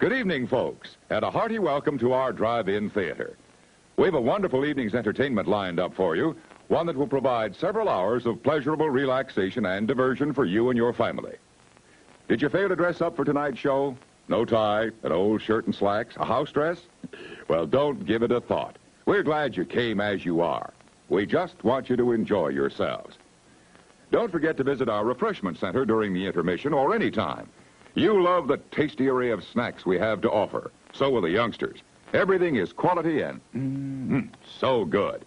Good evening, folks, and a hearty welcome to our drive-in theater. We have a wonderful evening's entertainment lined up for you, one that will provide several hours of pleasurable relaxation and diversion for you and your family. Did you fail to dress up for tonight's show? No tie, an old shirt and slacks, a house dress? Well, don't give it a thought. We're glad you came as you are. We just want you to enjoy yourselves. Don't forget to visit our refreshment center during the intermission or any time. You love the tasty array of snacks we have to offer. So will the youngsters. Everything is quality and so good.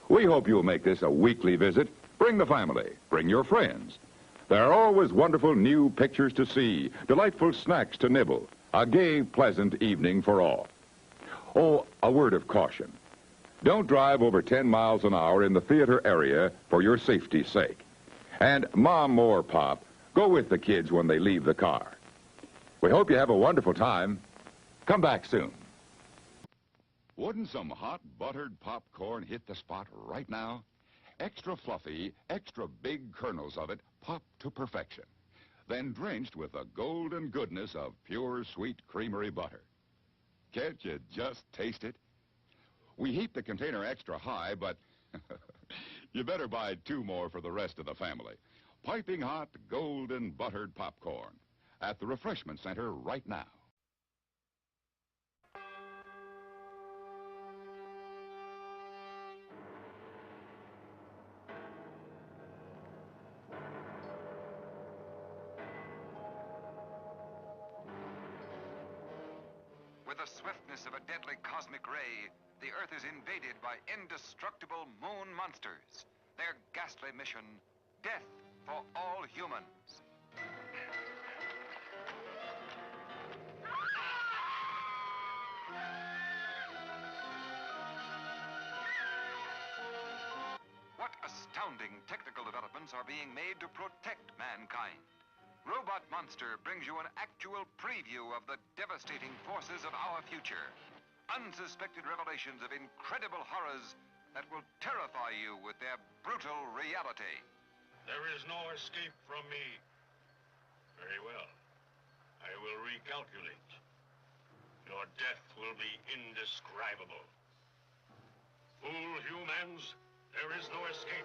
We hope you'll make this a weekly visit. Bring the family. Bring your friends. There are always wonderful new pictures to see, delightful snacks to nibble, a gay, pleasant evening for all. Oh, a word of caution. Don't drive over 10 miles an hour in the theater area for your safety's sake. And Mom or Pop, go with the kids when they leave the car. We hope you have a wonderful time. Come back soon. Wouldn't some hot buttered popcorn hit the spot right now? Extra fluffy, extra big kernels of it pop to perfection. Then drenched with the golden goodness of pure sweet creamery butter. Can't you just taste it? We heat the container extra high, but you better buy 2 more for the rest of the family. Piping hot, golden buttered popcorn at the refreshment center right now. With the swiftness of a deadly cosmic ray, the Earth is invaded by indestructible moon monsters. Their ghastly mission, death for all humans. What astounding technical developments are being made to protect mankind? Robot Monster brings you an actual preview of the devastating forces of our future. Unsuspected revelations of incredible horrors that will terrify you with their brutal reality. There is no escape from me. Very well. I will recalculate. Your death will be indescribable. Fool humans, there is no escape.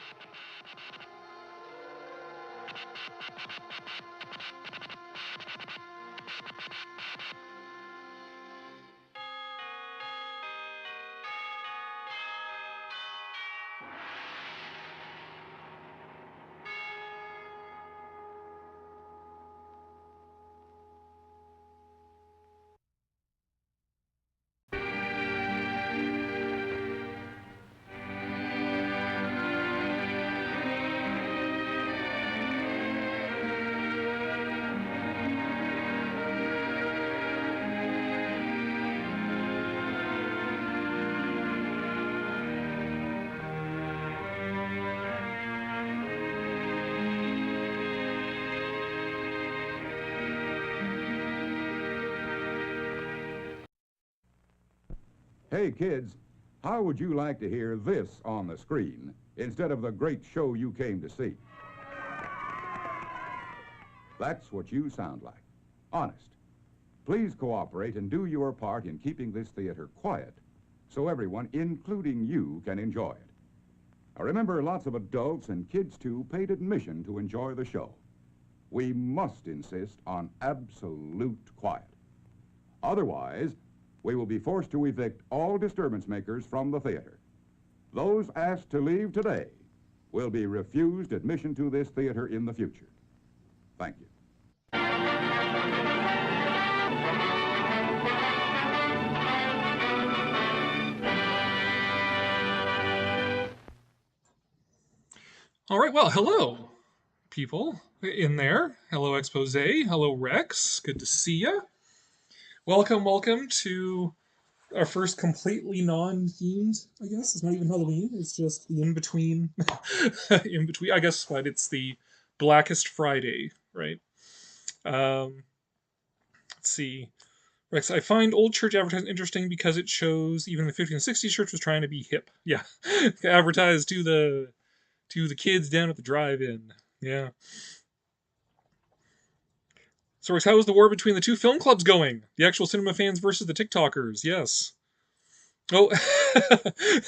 Hey, kids, how would you like to hear this on the screen instead of the great show you came to see? That's what you sound like. Honest. Please cooperate and do your part in keeping this theater quiet so everyone, including you, can enjoy it. Now remember, lots of adults and kids, too, paid admission to enjoy the show. We must insist on absolute quiet. Otherwise, we will be forced to evict all disturbance makers from the theater. Those asked to leave today will be refused admission to this theater in the future. Thank you. All right, well, hello, people in there. Hello, Expose. Hello, Rex. Good to see you. Welcome to our first completely non-themed, I guess. It's not even Halloween. It's just the in-between, I guess, but it's the Blackest Friday, right? Let's see. Rex, I find old church advertising interesting because it shows even the 50s and 60s church was trying to be hip. Yeah. Advertise to the kids down at the drive-in. Yeah. So, Rex, how is the war between the two film clubs going? The actual cinema fans versus the TikTokers. Yes. Oh,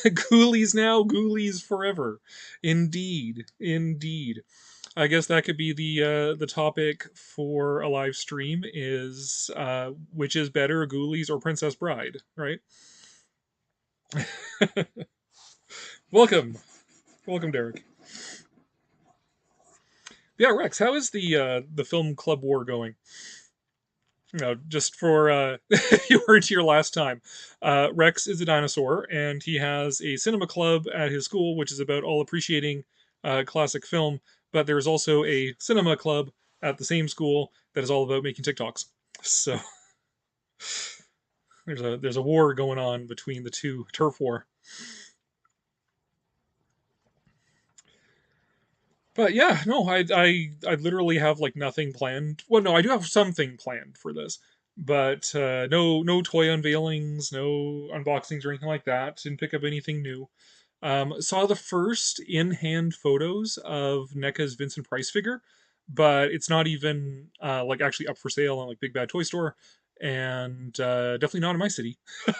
Ghoulies now, Ghoulies forever. Indeed, indeed. I guess that could be the topic for a live stream is which is better, Ghoulies or Princess Bride, right? Welcome, welcome, Derek. Yeah, Rex, how is the film club war going? Just for you heard here last time. Rex is a dinosaur, and he has a cinema club at his school, which is about all appreciating classic film. But there's also a cinema club at the same school that is all about making TikToks. So there's a war going on between the two, turf war. But yeah, no, I literally have like nothing planned. Well, no, I do have something planned for this, but no toy unveilings, no unboxings or anything like that. Didn't pick up anything new. Saw the first in-hand photos of NECA's Vincent Price figure, but it's not even like actually up for sale on like Big Bad Toy Store, and definitely not in my city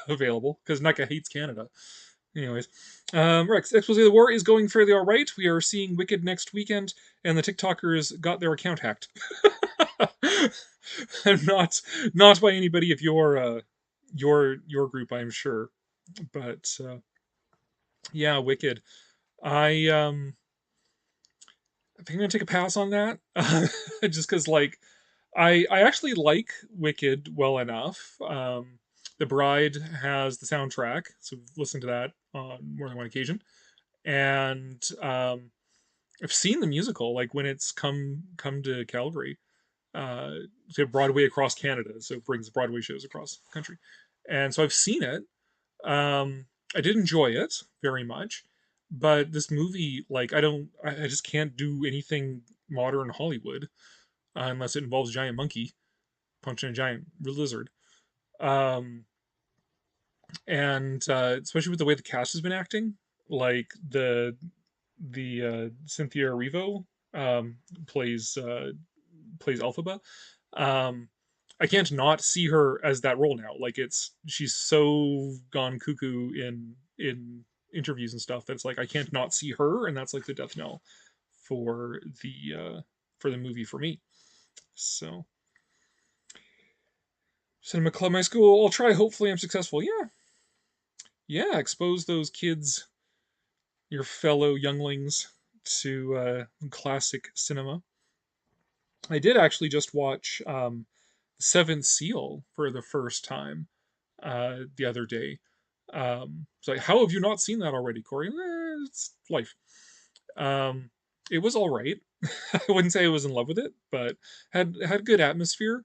available because NECA hates Canada. Anyways, Rex, Expose the War is going fairly all right. We are seeing Wicked next weekend, and the TikTokers got their account hacked. Not by anybody of your group, I'm sure. But yeah, Wicked. I think I'm gonna take a pass on that, just because like I actually like Wicked well enough. The Bride has the soundtrack, so I've listened to that on more than one occasion, and I've seen the musical like when it's come to Calgary, to Broadway across Canada, so it brings Broadway shows across the country, and so I've seen it. I did enjoy it very much, but this movie, like, I just can't do anything modern Hollywood unless it involves a giant monkey punching a giant lizard. Um, and especially with the way the cast has been acting, like the Cynthia Erivo um, plays plays Alphaba. Um, I can't not see her as that role now. Like she's so gone cuckoo in interviews and stuff that's like I can't not see her, and that's like the death knell for the movie for me. So cinema club, my school. I'll try. Hopefully, I'm successful. Yeah, yeah. Expose those kids, your fellow younglings, to classic cinema. I did actually just watch Seventh Seal for the first time the other day. So like, how have you not seen that already, Cory? It's life. Um, it was all right. I wouldn't say I was in love with it, but had good atmosphere.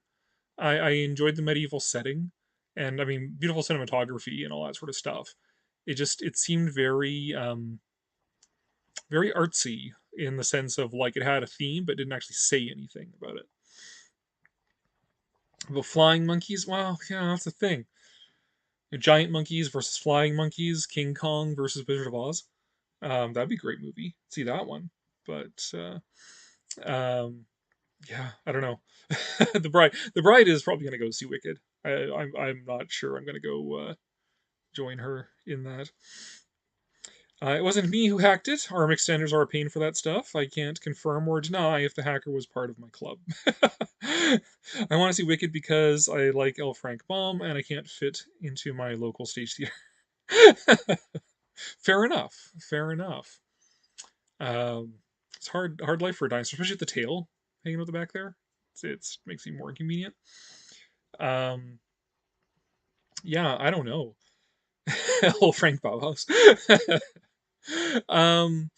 I enjoyed the medieval setting, and I mean beautiful cinematography and all that sort of stuff. It seemed very artsy in the sense of like it had a theme but didn't actually say anything about it. About flying monkeys, well, yeah, that's the thing. Giant monkeys versus flying monkeys, King Kong versus Wizard of Oz. That'd be a great movie. See that one. But um, yeah, I don't know. The bride is probably gonna go see Wicked. I'm not sure I'm gonna go join her in that. It wasn't me who hacked it. Arm extenders are a pain for that stuff. I can't confirm or deny if the hacker was part of my club. I want to see Wicked because I like L. Frank Baum and I can't fit into my local stage theater. Fair enough. Fair enough. It's hard life for a dinosaur, especially with the tail hanging out the back there. It's makes it more inconvenient. Um, yeah, I don't know. L. Frank Bauhaus. um,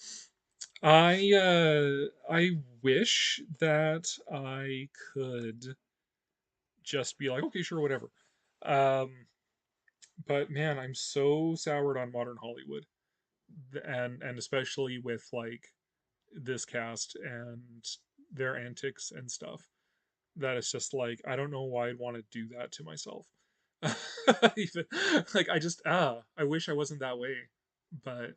I wish that I could just be like, okay, sure, whatever. Um, but man, I'm so soured on modern Hollywood, and especially with like this cast and their antics and stuff. That it's just like I don't know why I'd want to do that to myself. Even, like I wish I wasn't that way, but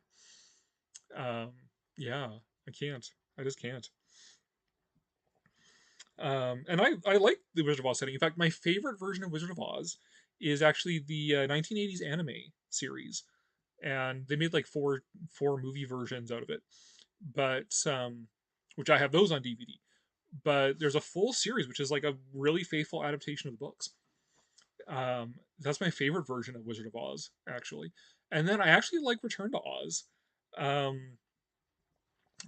um, yeah, I can't. I just can't. And I like the Wizard of Oz setting. In fact, my favorite version of Wizard of Oz is actually the 1980s anime series, and they made like four movie versions out of it. But which I have those on DVD. But there's a full series which is like a really faithful adaptation of the books. That's my favorite version of Wizard of Oz, actually. And then I actually like Return to Oz. Um,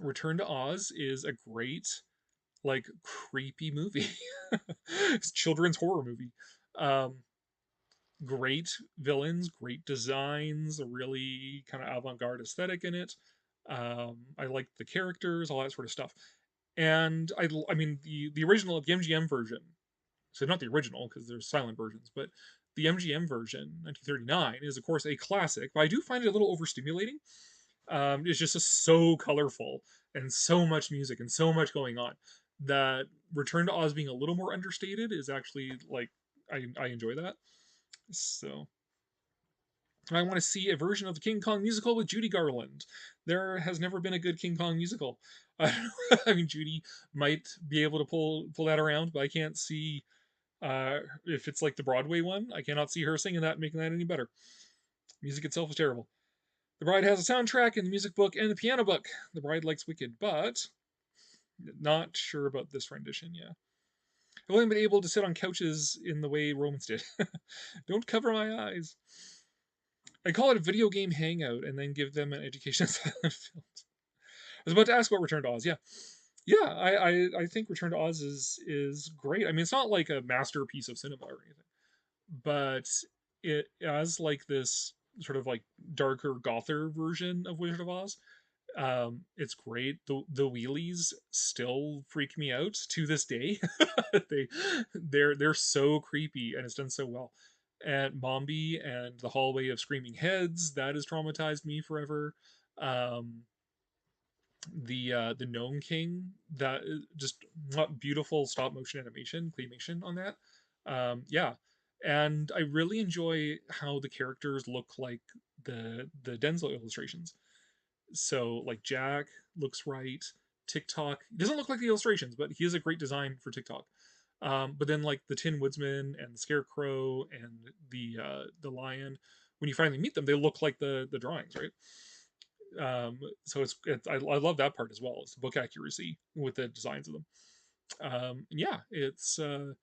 Return to Oz is a great, like, creepy movie. It's a children's horror movie. Um, Great villains, great designs, a really kind of avant-garde aesthetic in it. I like the characters, all that sort of stuff. And I mean, the original, the MGM version. So not the original because there's silent versions, but the MGM version, 1939, is of course a classic. But I do find it a little overstimulating. It's just so colorful and so much music and so much going on that Return to Oz being a little more understated is actually like I enjoy that. So I want to see a version of the King Kong musical with Judy Garland. There has never been a good King Kong musical. I mean, Judy might be able to pull that around, but I can't see if it's like the Broadway one. I cannot see her singing that and making that any better. Music itself is terrible. The Bride has a soundtrack and the music book and the piano book. The Bride likes Wicked, but not sure about this rendition. Yeah, I've only been able to sit on couches in the way Romans did. Don't cover my eyes. I call it a video game hangout and then give them an education silent films. I was about to ask about Return to Oz. Yeah, yeah. I think Return to Oz is great. I mean, it's not like a masterpiece of cinema or anything, but it as like this sort of like darker gother version of Wizard of Oz. It's great. The wheelies still freak me out to this day. they they're so creepy and it's done so well. And Mombi and the hallway of screaming heads that has traumatized me forever. Um, the Gnome King that just beautiful stop motion animation claymation on that. Yeah, and I really enjoy how the characters look like the Denzel illustrations. So like Jack looks right. TikTok doesn't look like the illustrations, but he has a great design for TikTok. But then like the Tin Woodsman and the Scarecrow and the lion, when you finally meet them, they look like the drawings, right? So I love that part as well. It's the book accuracy with the designs of them. Yeah, it's a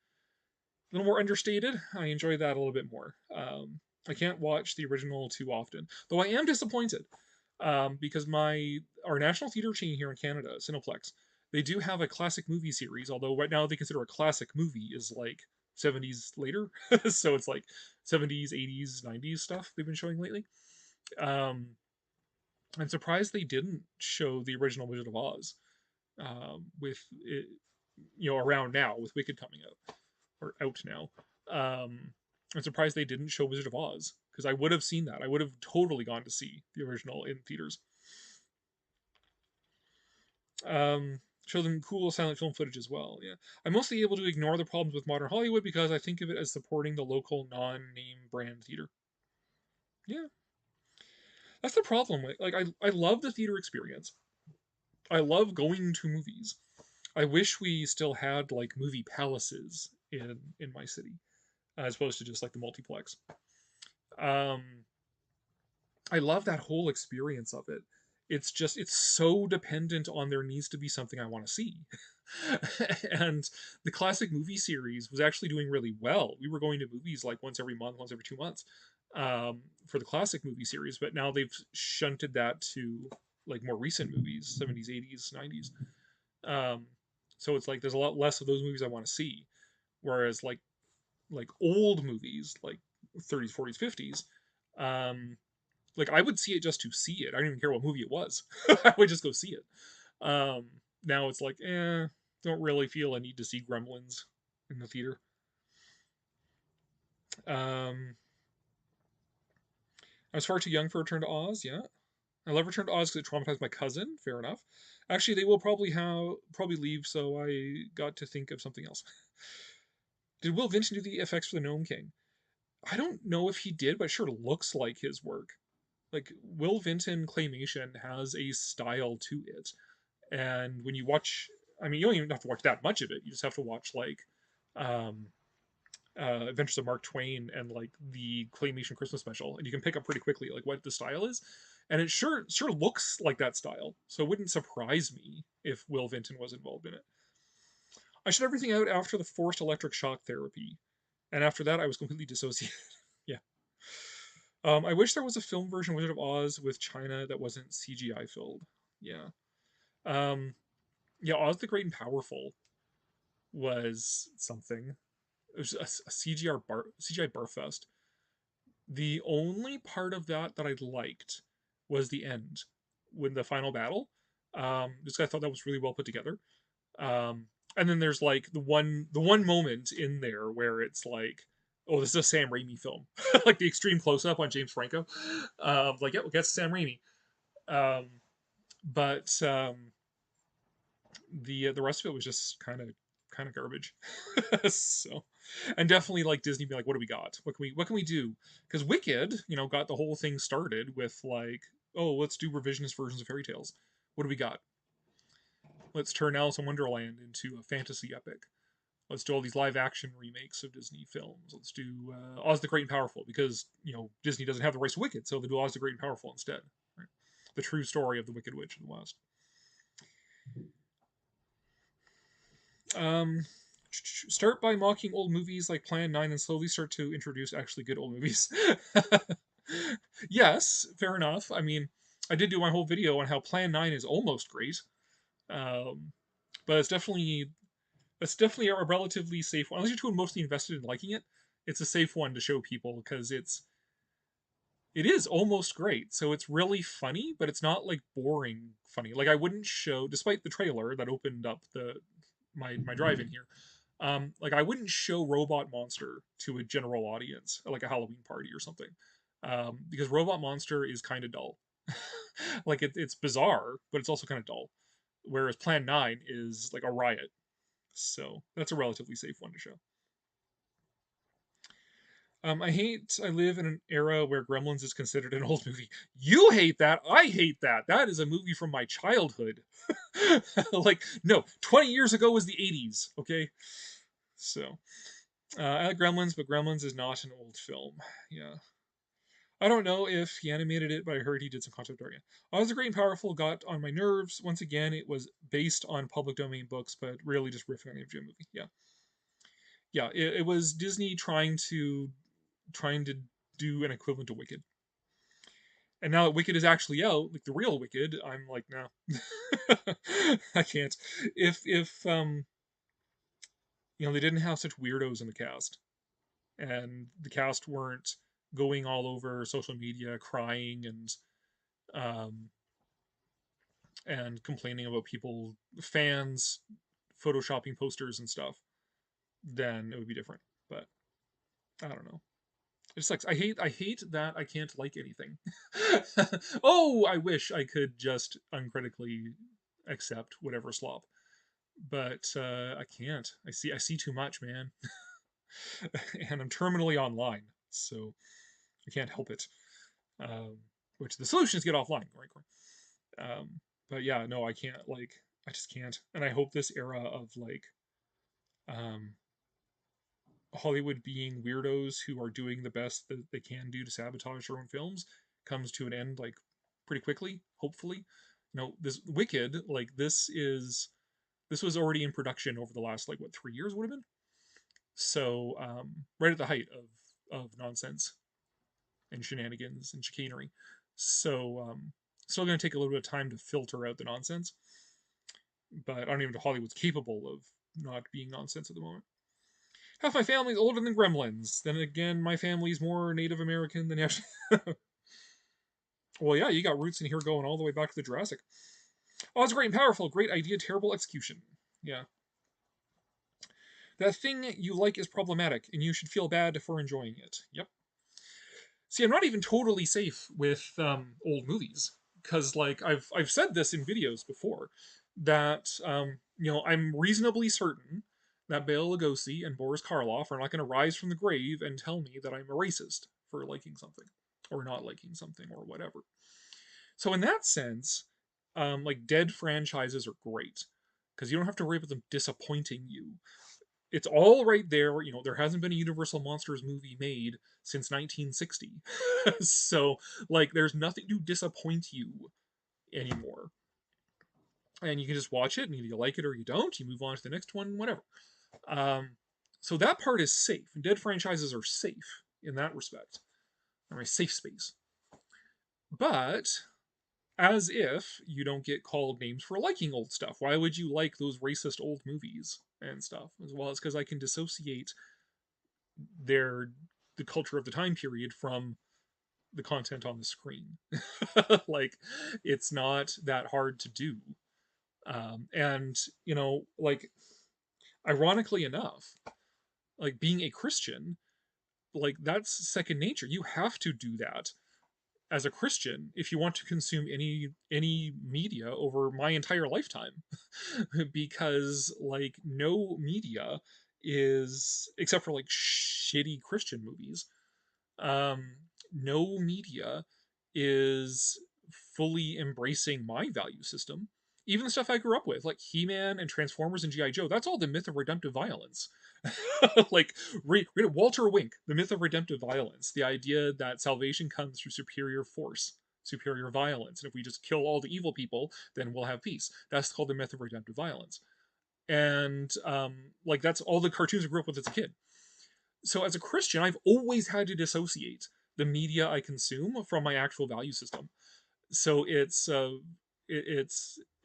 little more understated. I enjoy that a little bit more. I can't watch the original too often, though I am disappointed because our national theater chain here in Canada, Cineplex, they do have a classic movie series. Although right now they consider a classic movie is like 70s later, so it's like 70s, 80s, 90s stuff they've been showing lately. Um, I'm surprised they didn't show the original Wizard of Oz with it, around now with Wicked coming out or out now. I'm surprised they didn't show Wizard of Oz because I would have seen that. I would have totally gone to see the original in theaters. Show them cool silent film footage as well. Yeah, I'm mostly able to ignore the problems with modern Hollywood because I think of it as supporting the local non-name brand theater. Yeah, that's the problem. Like I love the theater experience. I love going to movies. I wish we still had like movie palaces in my city as opposed to just like the multiplex. Um, I love that whole experience of it. It's so dependent on there needs to be something I want to see. And the classic movie series was actually doing really well. We were going to movies like once every month, once every 2 months for the classic movie series, but now they've shunted that to like more recent movies, 70s, 80s, 90s. Um, so it's like there's a lot less of those movies I want to see. Whereas like old movies, like 30s, 40s, 50s, like I would see it just to see it. I don't even care what movie it was. I would just go see it. Um, Now it's like, don't really feel a need to see Gremlins in the theater. Um, I was far too young for Return to Oz. Yeah, I love Return to Oz because it traumatized my cousin. Fair enough. Actually, they will probably leave, so I got to think of something else. Did Will Vinton do the effects for the Gnome King? I don't know if he did, but it sure looks like his work. Like Will Vinton claymation has a style to it, and when you watch I mean, you don't even have to watch that much of it. You just have to watch like um, Adventures of Mark Twain and like the Claymation Christmas special, and you can pick up pretty quickly like what the style is, and it sure looks like that style. So it wouldn't surprise me if Will Vinton was involved in it. I shut everything out after the forced electric shock therapy, and after that I was completely dissociated. Yeah. I wish there was a film version of Wizard of Oz with China that wasn't CGI filled. Yeah. Um, yeah, Oz the Great and Powerful was something. It was a CGI barfest. The only part of that I liked was the end, when the final battle. Just 'cause I thought that was really well put together. Um, and then there's like the one moment in there where it's like, oh, this is a Sam Raimi film, like the extreme close up on James Franco. Like, yeah, well, that's Sam Raimi. Um, but the rest of it was just kind of garbage. So, and definitely like Disney be like, what do we got? What can we do? Because Wicked, got the whole thing started with like, oh, let's do revisionist versions of fairy tales. What do we got? Let's turn Alice in Wonderland into a fantasy epic. Let's do all these live action remakes of Disney films. Let's do Oz the Great and Powerful, because Disney doesn't have the rights to Wicked, so they do Oz the Great and Powerful instead. Right? The true story of the Wicked Witch in the West. Start by mocking old movies like Plan 9 and slowly start to introduce actually good old movies. Yes, fair enough. I mean, I did do my whole video on how Plan 9 is almost great. Um, but it's definitely a relatively safe one. Unless you're too emotionally invested in liking it, it's a safe one to show people because it is almost great. So it's really funny, but it's not like boring funny. Like I wouldn't show, despite the trailer that opened up my drive-in here. Like I wouldn't show Robot Monster to a general audience, like a Halloween party or something, because Robot Monster is kind of dull. Like it's bizarre, but it's also kind of dull. Whereas Plan 9 is like a riot. So that's a relatively safe one to show. I live in an era where Gremlins is considered an old movie. You hate that. I hate that. That is a movie from my childhood. Like, no, 20 years ago was the 80s, okay? So, I like Gremlins, but Gremlins is not an old film. Yeah. I don't know if he animated it, but I heard he did some concept art. Yeah. Oz the Great and Powerful got on my nerves. Once again, it was based on public domain books, but really just riffing on the MGM movie. Yeah. Yeah, it was Disney trying to do an equivalent to Wicked. And now that Wicked is actually out, like the real Wicked, I'm like, no, I can't. If they didn't have such weirdos in the cast, and the cast weren't going all over social media crying um, and complaining about fans photoshopping posters and stuff, then it would be different. But I don't know. It sucks. I hate that I can't like anything. Oh, I wish I could just uncritically accept whatever slop. But I can't. I see too much, man. And I'm terminally online, so I can't help it. Um, which the solution is get offline, right? But yeah, no, I can't. Like, I just can't. And I hope this era of like um, Hollywood being weirdos who are doing the best that they can do to sabotage their own films comes to an end like pretty quickly, hopefully. This Wicked, like this was already in production over the last like what 3 years would have been. So right at the height of nonsense and shenanigans and chicanery. So still going to take a little bit of time to filter out the nonsense, but I don't even know if Hollywood's capable of not being nonsense at the moment. Half my family's older than Gremlins. Then again, my family's more Native American than actually. Well, yeah, you got roots in here going all the way back to the Jurassic. Oh, it's great and powerful. Great idea, terrible execution. Yeah. That thing you like is problematic, and you should feel bad for enjoying it. Yep. See, I'm not even totally safe with old movies because, like, I've said this in videos before that I'm reasonably certain that Bela Lugosi and Boris Karloff are not going to rise from the grave and tell me that I'm a racist for liking something or not liking something or whatever. So in that sense, like dead franchises are great because you don't have to worry about them disappointing you. It's all right there. There hasn't been a Universal Monsters movie made since 1960. So, like, there's nothing to disappoint you anymore. And you can just watch it, and either you like it or you don't. You move on to the next one, whatever. Um, so that part is safe. And dead franchises are safe in that respect. Or a safe space. But as if you don't get called names for liking old stuff. Why would you like those racist old movies and stuff? As well, it's because I can dissociate their the culture of the time period from the content on the screen. Like, it's not that hard to do. And like, ironically enough, like, being a Christian, like, that's second nature. You have to do that as a Christian if you want to consume any media over my entire lifetime. Because, like, no media is, except for like shitty Christian movies, um no media is fully embracing my value system. Even the stuff I grew up with, like He-Man and Transformers and GI Joe, that's all the myth of redemptive violence. Like, read Walter Wink, The Myth of Redemptive Violence, the idea that salvation comes through superior force, superior violence, and if we just kill all the evil people, then we'll have peace. That's called the myth of redemptive violence. And like, that's all the cartoons I grew up with as a kid. So as a Christian, I've always had to dissociate the media I consume from my actual value system. So it's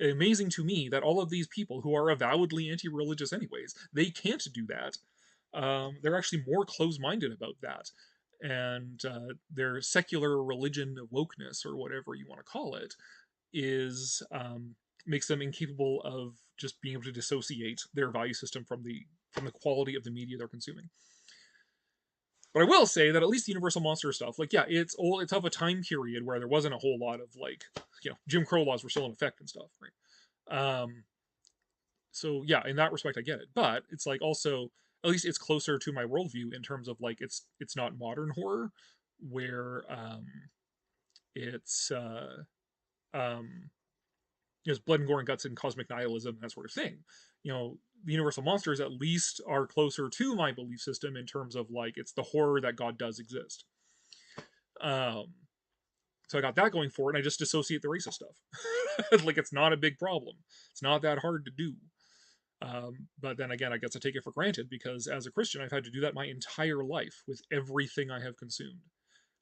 amazing to me that all of these people who are avowedly anti-religious anyways, they can't do that. They're actually more close-minded about that, and their secular religion of wokeness, or whatever you want to call it, is makes them incapable of just being able to dissociate their value system from the quality of the media they're consuming. But I will say that at least the Universal Monster stuff, like, yeah, it's old. It's of a time period where there wasn't a whole lot of, like, Jim Crow laws were still in effect and stuff, right? So yeah, in that respect, I get it. But it's like, also, at least it's closer to my worldview in terms of, like, it's not modern horror where it's um it's blood and gore and guts and cosmic nihilism and that sort of thing. The Universal Monsters at least are closer to my belief system in terms of, like, it's the horror that God does exist. Um, so I got that going for it, and I just dissociate the racist stuff. Like, it's not a big problem. It's not that hard to do. But then again, I guess I take it for granted because as a Christian, I've had to do that my entire life with everything I have consumed.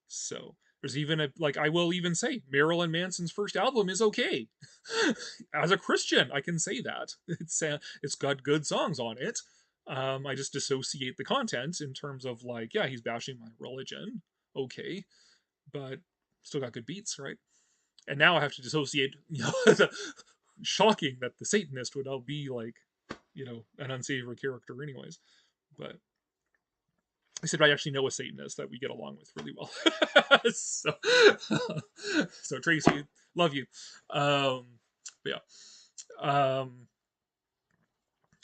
So there's even I will even say Marilyn Manson's first album is okay. As a Christian, I can say that it's got good songs on it. I just dissociate the content in terms of, like, yeah, he's bashing my religion, okay, but still got good beats, right? And now I have to dissociate. Shocking that the Satanist would all be, like, an unsavory character, anyways. But I said I actually know a Satanist that we get along with really well. so, so Tracy, love you. But yeah.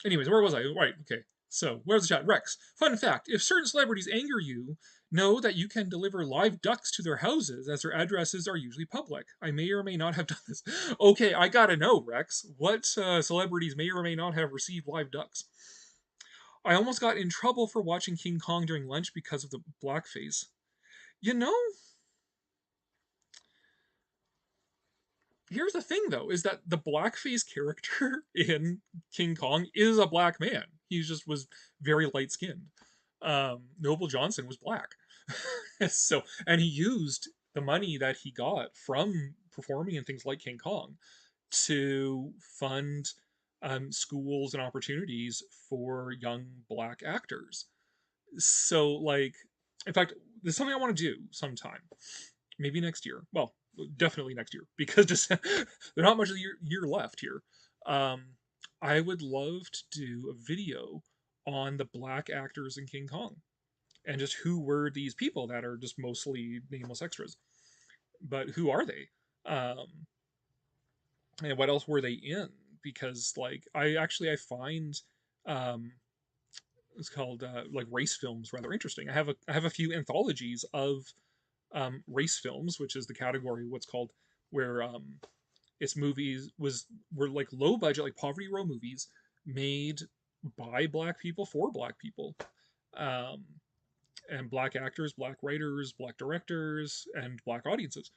Anyways, where was I? Right. Okay. So, where's the chat? Rex. Fun fact: if certain celebrities anger you, know that you can deliver live ducks to their houses, as their addresses are usually public. I may or may not have done this. Okay, I gotta know, Rex. What celebrities may or may not have received live ducks? I almost got in trouble for watching King Kong during lunch because of the blackface. You know, here's the thing, though, is that the blackface character in King Kong is a black man. He just was very light skinned. Noble Johnson was black. So, and he used the money that he got from performing in things like King Kong to fund schools and opportunities for young black actors. So, like, in fact, there's something I want to do sometime, maybe next year. Well, definitely next year, because just there's not much of the year left here. Um, I would love to do a video on the black actors in King Kong and just who were these people that are just mostly nameless extras, but who are they? And what else were they in? Because, like, I find it's called like race films rather interesting. I have a few anthologies of race films, which is the category what's called where its movies were like low budget, like Poverty Row movies made by black people for black people, um, and black actors, black writers, black directors, and black audiences,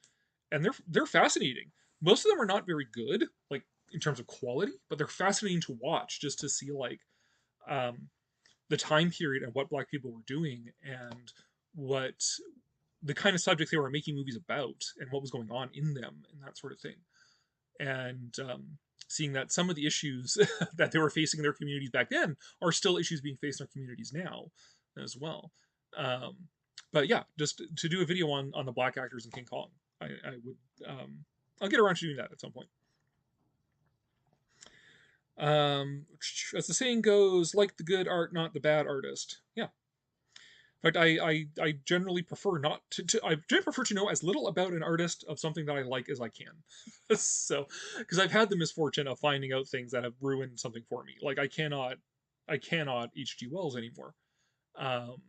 and they're fascinating. Most of them are not very good, like in terms of quality, but they're fascinating to watch just to see like um, the time period and what black people were doing and what the kind of subjects they were making movies about and what was going on in them and that sort of thing. And seeing that some of the issues that they were facing in their communities back then are still issues being faced in our communities now as well. Um, but yeah, just to do a video on the black actors in King Kong, I would I'll get around to doing that at some point. As the saying goes, like the good art, not the bad artist. Yeah. In fact, I generally prefer not I generally prefer to know as little about an artist of something that I like as I can. So, because I've had the misfortune of finding out things that have ruined something for me. Like I cannot H.G. Wells anymore. Um,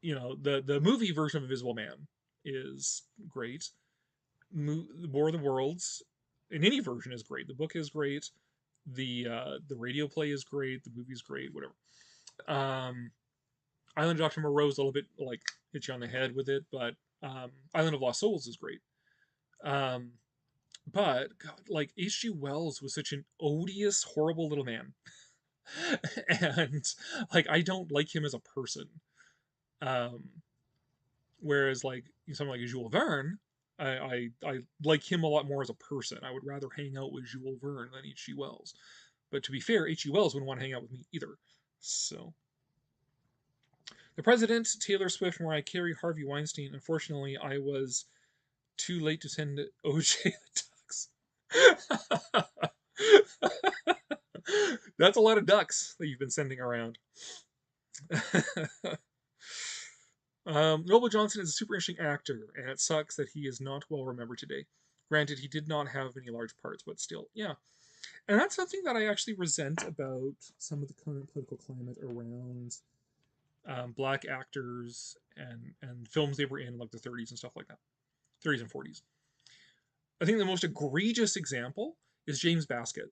the movie version of Invisible Man is great. War of the Worlds in any version is great. The book is great. The radio play is great. The movie is great. Whatever. Island of Dr. Moreau is a little bit like hit you on the head with it, but Island of Lost Souls is great. But God, like H.G. Wells was such an odious, horrible little man, and like I don't like him as a person. Um, Whereas like someone like Jules Verne, I like him a lot more as a person. I would rather hang out with Jules Verne than H.G. Wells. But to be fair, H.G. Wells wouldn't want to hang out with me either. So the President, Taylor Swift, Mariah Carey, Harvey Weinstein. Unfortunately, I was too late to send OJ the ducks. That's a lot of ducks that you've been sending around. Noble Johnson is a super interesting actor, and it sucks that he is not well remembered today. Granted, he did not have many large parts, but still, yeah. And that's something that I actually resent about some of the current political climate around black actors and films they were in, like the 30s and stuff like that, 30s and 40s. I think the most egregious example is James Baskett,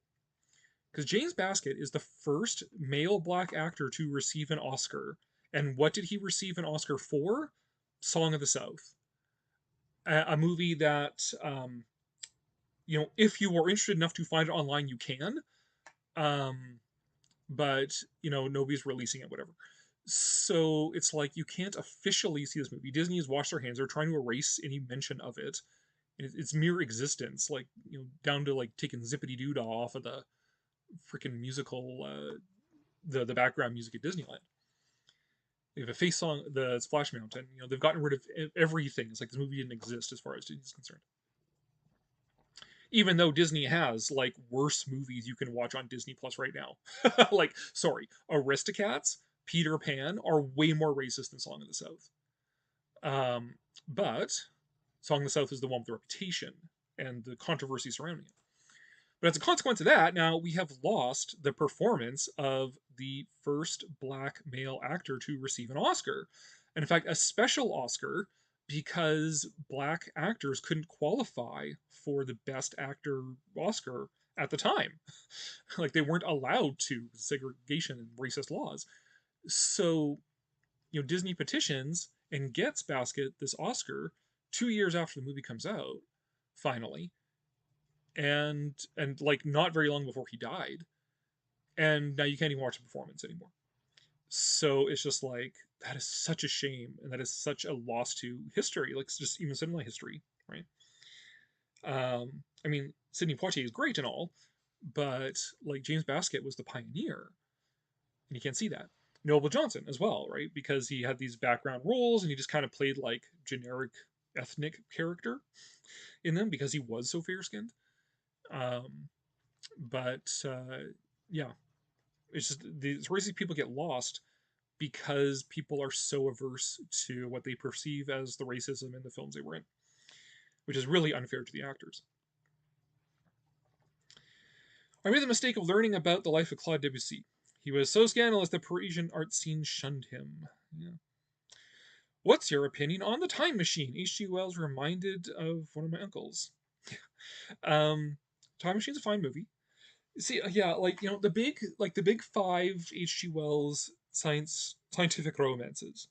because James Baskett is the first male black actor to receive an Oscar. And what did he receive an Oscar for? Song of the South, a movie that if you are interested enough to find it online, you can. But nobody's releasing it, whatever. So it's like you can't officially see this movie. Disney has washed their hands. They're trying to erase any mention of it. Its mere existence, like down to like taking Zippity Doo Dah off of the freaking musical, the background music at Disneyland. They have a face song, the Splash Mountain. They've gotten rid of everything. It's like this movie didn't exist as far as Disney's concerned. Even though Disney has like worse movies you can watch on Disney Plus right now. Like, sorry, Aristocats, Peter Pan are way more racist than Song of the South. But Song of the South is the one with the reputation and the controversy surrounding it. But as a consequence of that, now we have lost the performance of the first black male actor to receive an Oscar. And in fact, a special Oscar because black actors couldn't qualify for the Best Actor Oscar at the time. Like they weren't allowed to, segregation and racist laws. So, Disney petitions and gets Baskett this Oscar 2 years after the movie comes out, finally. And like not very long before he died. And now you can't even watch the performance anymore. So it's just like that is such a shame, and that is such a loss to history, like just even cinema history, right? I mean, Sidney Poitier is great and all, but like James Baskett was the pioneer, and you can't see that. Noble Johnson as well, right? Because he had these background roles, and he just kind of played like generic ethnic character in them because he was so fair skinned. But yeah, it's just these racist people get lost because people are so averse to what they perceive as the racism in the films they were in, which is really unfair to the actors. I made the mistake of learning about the life of Claude Debussy. He was so scandalous the Parisian art scene shunned him. Yeah. What's your opinion on the time machine? H.G. Wells reminded of one of my uncles. Time Machine's a fine movie. See, yeah, like the big five H.G. Wells scientific romances.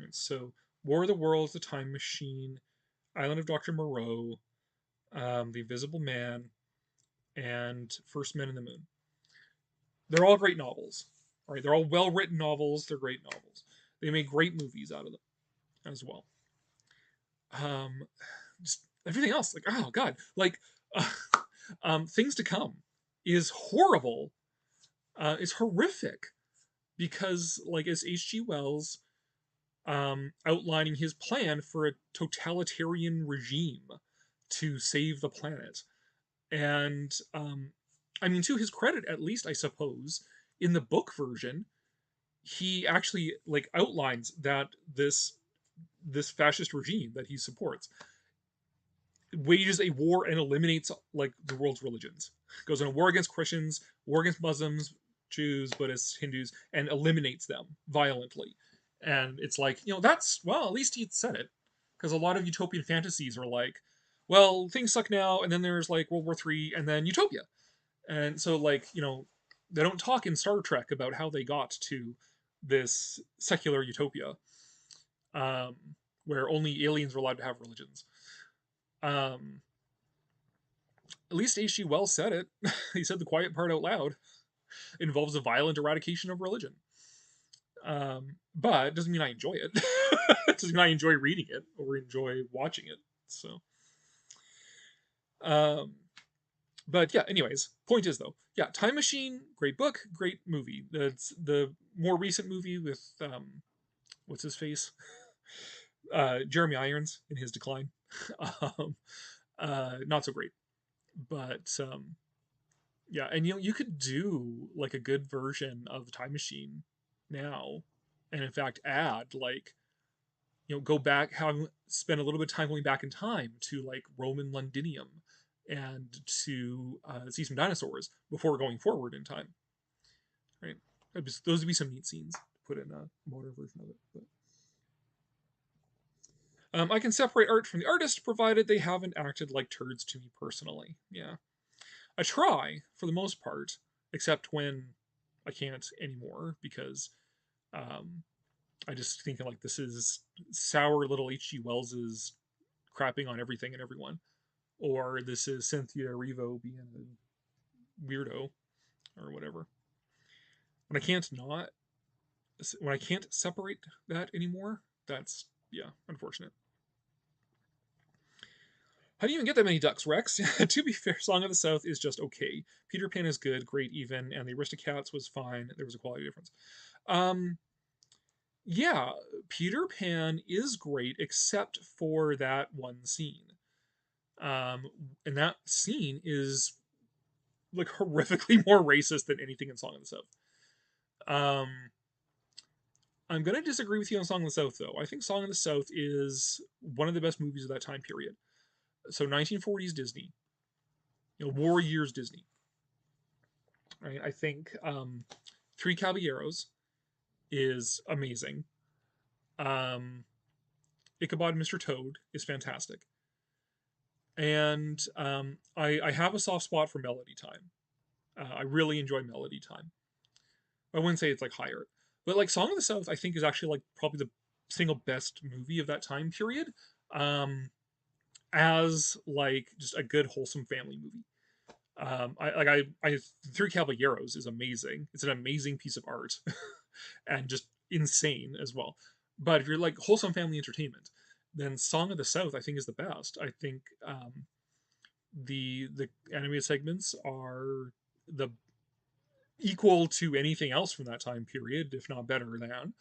Right? So, War of the Worlds, The Time Machine, Island of Dr. Moreau, The Invisible Man, and First Men in the Moon. They're all great novels. Right? They're all well written novels. They're great novels. They made great movies out of them as well. Um, just everything else, like oh god, like uh, Things to Come is horrible. It's horrific because like it's H.G. Wells outlining his plan for a totalitarian regime to save the planet. And I mean, to his credit, at least I suppose, in the book version, he actually like outlines that this fascist regime that he supports wages a war and eliminates like the world's religions. Goes on a war against Christians, war against Muslims, Jews, Buddhists, Hindus, and eliminates them violently. And it's like, that's well, at least he said it. Because a lot of utopian fantasies are like, well, things suck now, and then there's like World War III, and then utopia. And so like, they don't talk in Star Trek about how they got to this secular utopia, um, where only aliens are allowed to have religions. Um, at least H.G. Wells said it. He said the quiet part out loud. It involves a violent eradication of religion. But it doesn't mean I enjoy it. It doesn't mean I enjoy reading it or enjoy watching it. So, um, but yeah. Anyways, point is though, yeah, Time Machine, great book, great movie. That's the more recent movie with what's his face, Jeremy Irons in his decline. um, Not so great, but yeah, and you could do like a good version of the Time Machine now, and in fact add like go back, have spend a little bit of time going back in time to like Roman Londinium and to see some dinosaurs before going forward in time. Right, those would be some neat scenes to put in a modern version of it. But I can separate art from the artist provided they haven't acted like turds to me personally. Yeah. I try for the most part, except when I can't anymore because I just think like this is sour little H.G. Wells's crapping on everything and everyone, or this is Cynthia Erivo being a weirdo or whatever. When I can't not, when I can't separate that anymore, that's yeah, unfortunate. How do you even get that many ducks, Rex? To be fair, Song of the South is just okay. Peter Pan is good, great even, and the Aristocats was fine. There was a quality difference. Um, yeah, Peter Pan is great except for that one scene. And that scene is like horrifically more racist than anything in Song of the South. Um, I'm gonna disagree with you on Song of the South though. I think Song of the South is one of the best movies of that time period. So 1940s Disney, war years Disney. Right? I think Three Caballeros is amazing. Ichabod and Mr. Toad is fantastic. And I have a soft spot for Melody Time. I really enjoy Melody Time. I wouldn't say it's like higher, but like Song of the South, I think is actually like probably the single best movie of that time period. As like just a good wholesome family movie. I Three Caballeros is amazing. It's an amazing piece of art, and just insane as well. But if you're like wholesome family entertainment, then Song of the South I think is the best. I think the animated segments are the equal to anything else from that time period, if not better than.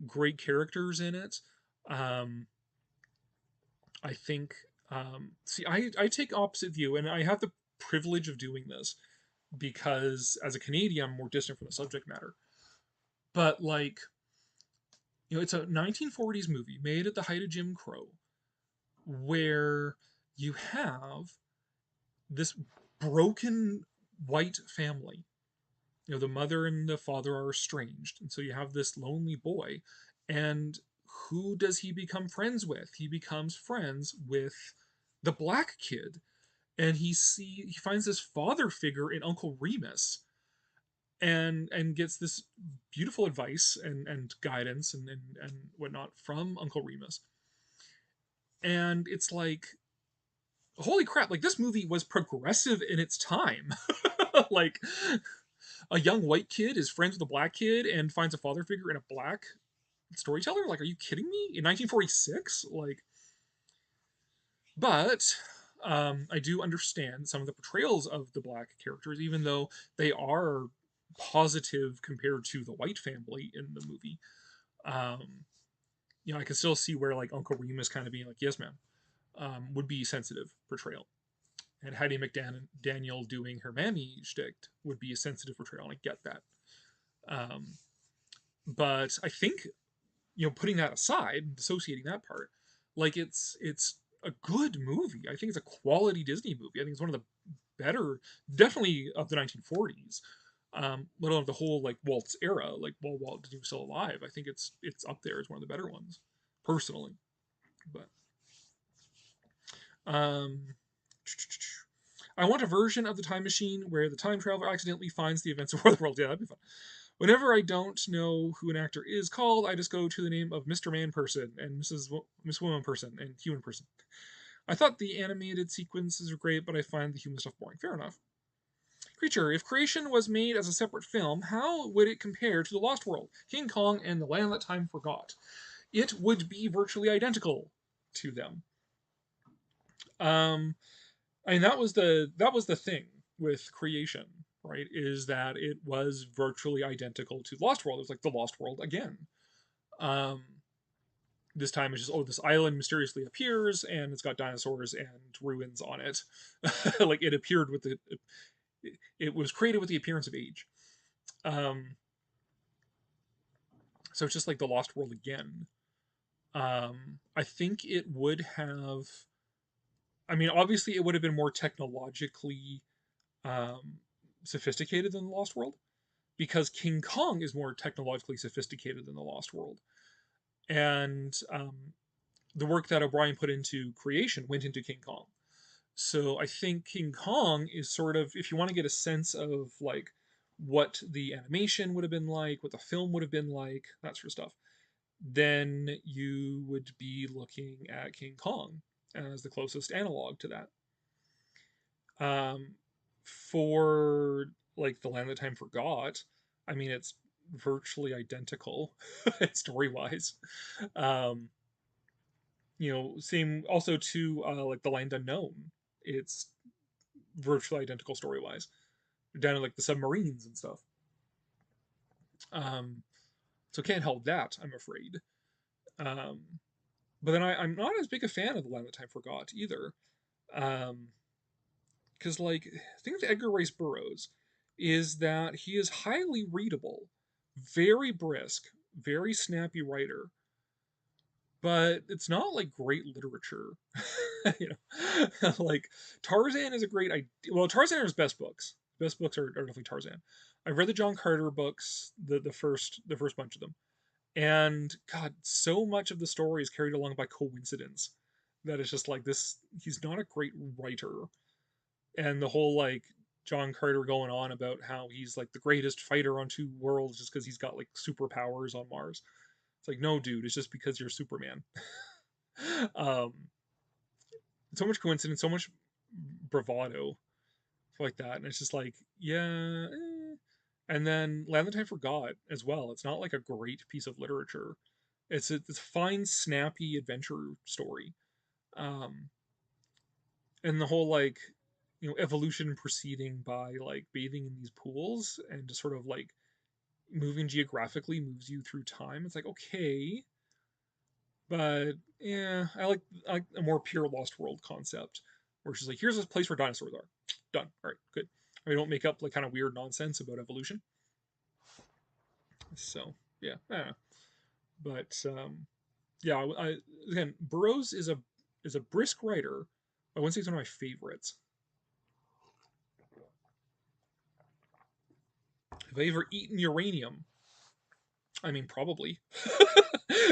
Great characters in it. Um, I think. See, I take opposite view, and I have the privilege of doing this because as a Canadian, I'm more distant from the subject matter. But like, it's a 1940s movie made at the height of Jim Crow, where you have this broken white family. The mother and the father are estranged, and so you have this lonely boy. And who does he become friends with? He becomes friends with the black kid. and he finds this father figure in Uncle Remus, and gets this beautiful advice and guidance and whatnot from Uncle Remus. And it's like, holy crap, like this movie was progressive in its time. Like, a young white kid is friends with a black kid and finds a father figure in a black storyteller. Like, are you kidding me? In 1946? Like, but I do understand some of the portrayals of the black characters, even though they are positive compared to the white family in the movie. Um, I can still see where like Uncle Remus kind of being like, "Yes, ma'am," would be sensitive portrayal, and Heidi McDaniel doing her mammy shtick would be a sensitive portrayal, and I get that. Um, but I think, putting that aside, dissociating that part, like it's a good movie. I think it's a quality Disney movie. I think it's one of the better, definitely of the 1940s. Let alone the whole like Walt's era, like while Walt Disney was still alive. I think it's up there as one of the better ones, personally. But um, I want a version of the time machine where the time traveler accidentally finds the events of War of the Worlds. Yeah, that'd be fun. Whenever I don't know who an actor is called, I just go to the name of Mr. Man Person and Miss Woman Person and Human Person. I thought the animated sequences were great, but I find the human stuff boring. Fair enough. Creature, if Creation was made as a separate film, how would it compare to The Lost World, King Kong, and The Land That Time Forgot? It would be virtually identical to them. I mean, that was the thing with Creation, right? Is that it was virtually identical to Lost World. It was like the Lost World again. Um, this time it's just, this island mysteriously appears and it's got dinosaurs and ruins on it. Like it appeared with it was created with the appearance of age. Um, so it's just like the Lost World again. I think it would have. I mean, obviously, it would have been more technologically um, sophisticated than the Lost World, because King Kong is more technologically sophisticated than the Lost World, and the work that O'Brien put into Creation went into King Kong. So I think King Kong is sort of, if you want to get a sense of like what the animation would have been like, what the film would have been like, that sort of stuff, then you would be looking at King Kong as the closest analog to that. Um, for like The Land That Time Forgot, I mean, it's virtually identical story wise. Um, same also to like The Land Unknown. It's virtually identical story wise, down to like the submarines and stuff. Um, so can't help that, I'm afraid. Um, but then I'm not as big a fan of The Land That Time Forgot either. Because like the thing with Edgar Rice Burroughs is that he is highly readable, very brisk, very snappy writer, but it's not like great literature. Like Tarzan is a great idea. Well, Tarzan are his best books. Best books are definitely Tarzan. I've read the John Carter books, the first bunch of them, and God, so much of the story is carried along by coincidence that it's just like this. He's not a great writer, and the whole like John Carter going on about how he's like the greatest fighter on two worlds just because he's got like superpowers on Mars. It's like, no, dude, it's just because you're Superman. um, so much coincidence, so much bravado like that, and it's just like, yeah. And then Land of Time Forgot as well. It's not like a great piece of literature. It's a fine, snappy adventure story. Um, and the whole like, evolution proceeding by like bathing in these pools and just sort of like moving geographically moves you through time. It's like, okay, but yeah, I like a more pure Lost World concept, where she's like, here's a place where dinosaurs are. Done. All right, good. We don't make up like kind of weird nonsense about evolution. So yeah, I don't know. But yeah, again, Burroughs is a brisk writer. I wouldn't say he's one of my favorites. Have I ever eaten uranium? I mean, probably.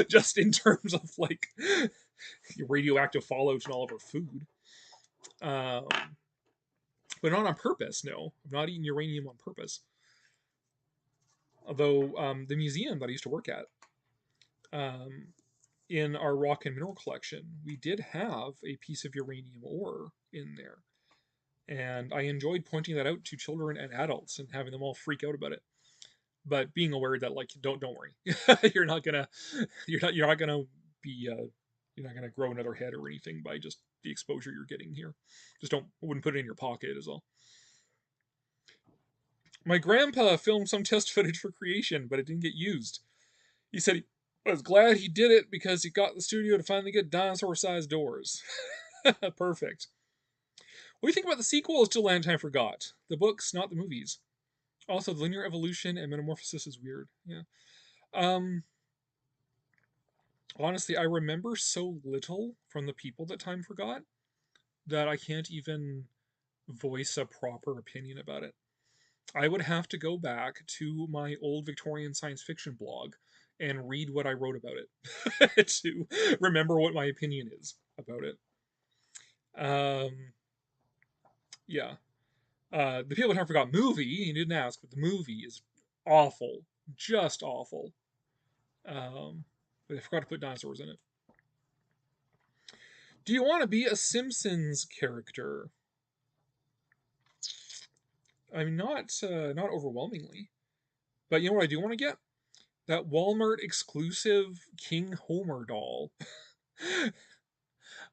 Just in terms of like radioactive fallout and all of our food. Um, but not on purpose. No, I'm not eating uranium on purpose. Although the museum that I used to work at, um, in our rock and mineral collection, we did have a piece of uranium ore in there, and I enjoyed pointing that out to children and adults and having them all freak out about it. But being aware that like don't worry, you're not gonna you're not gonna be you're not gonna grow another head or anything by just the exposure you're getting here. Just don't wouldn't put it in your pocket is all. My grandpa filmed some test footage for creation, but it didn't get used. He said he was glad he did it because he got the studio to finally get dinosaur-sized doors. Perfect. What do you think about the sequel to Land Time Forgot? The books, not the movies. Also, the linear evolution and metamorphosis is weird. Yeah. Um, Honestly, I remember so little from the people that Time Forgot that I can't even voice a proper opinion about it. I would have to go back to my old Victorian science fiction blog and read what I wrote about it to remember what my opinion is about it. Yeah. The people that I forgot movie, you didn't ask, but the movie is awful. Just awful. But I forgot to put dinosaurs in it. Do you want to be a Simpsons character? I mean, not overwhelmingly. But you know what I do want to get? That Walmart exclusive King Homer doll.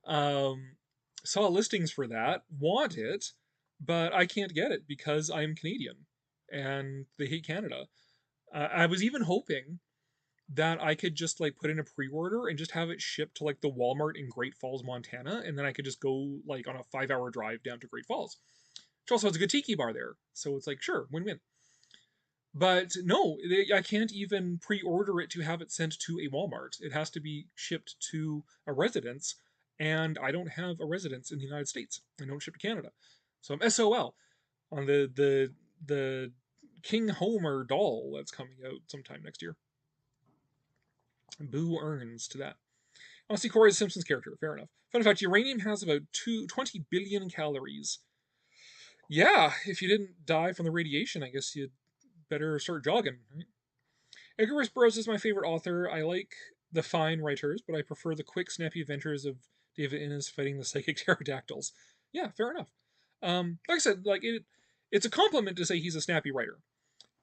um, Saw listings for that, want it, but I can't get it because I'm Canadian and they hate Canada. I was even hoping that I could just like put in a pre-order and just have it shipped to like the Walmart in Great Falls, Montana, and then I could just go like on a 5-hour drive down to Great Falls, which also has a good tiki bar there. So it's like, sure, win-win. But no, I can't even pre-order it to have it sent to a Walmart. It has to be shipped to a residence, and I don't have a residence in the United States. I don't ship to Canada, so I'm SOL on the King Homer doll that's coming out sometime next year. Boo earns to that. I want to see Cory as Simpsons character. Fair enough. Fun fact: uranium has about 20 billion calories. Yeah, if you didn't die from the radiation, I guess you'd better start jogging. Right? Edgar Rice Burroughs is my favorite author. I like the fine writers, but I prefer the quick, snappy adventures of David Innes fighting the psychic pterodactyls. Yeah, fair enough. Like I said, it's a compliment to say he's a snappy writer.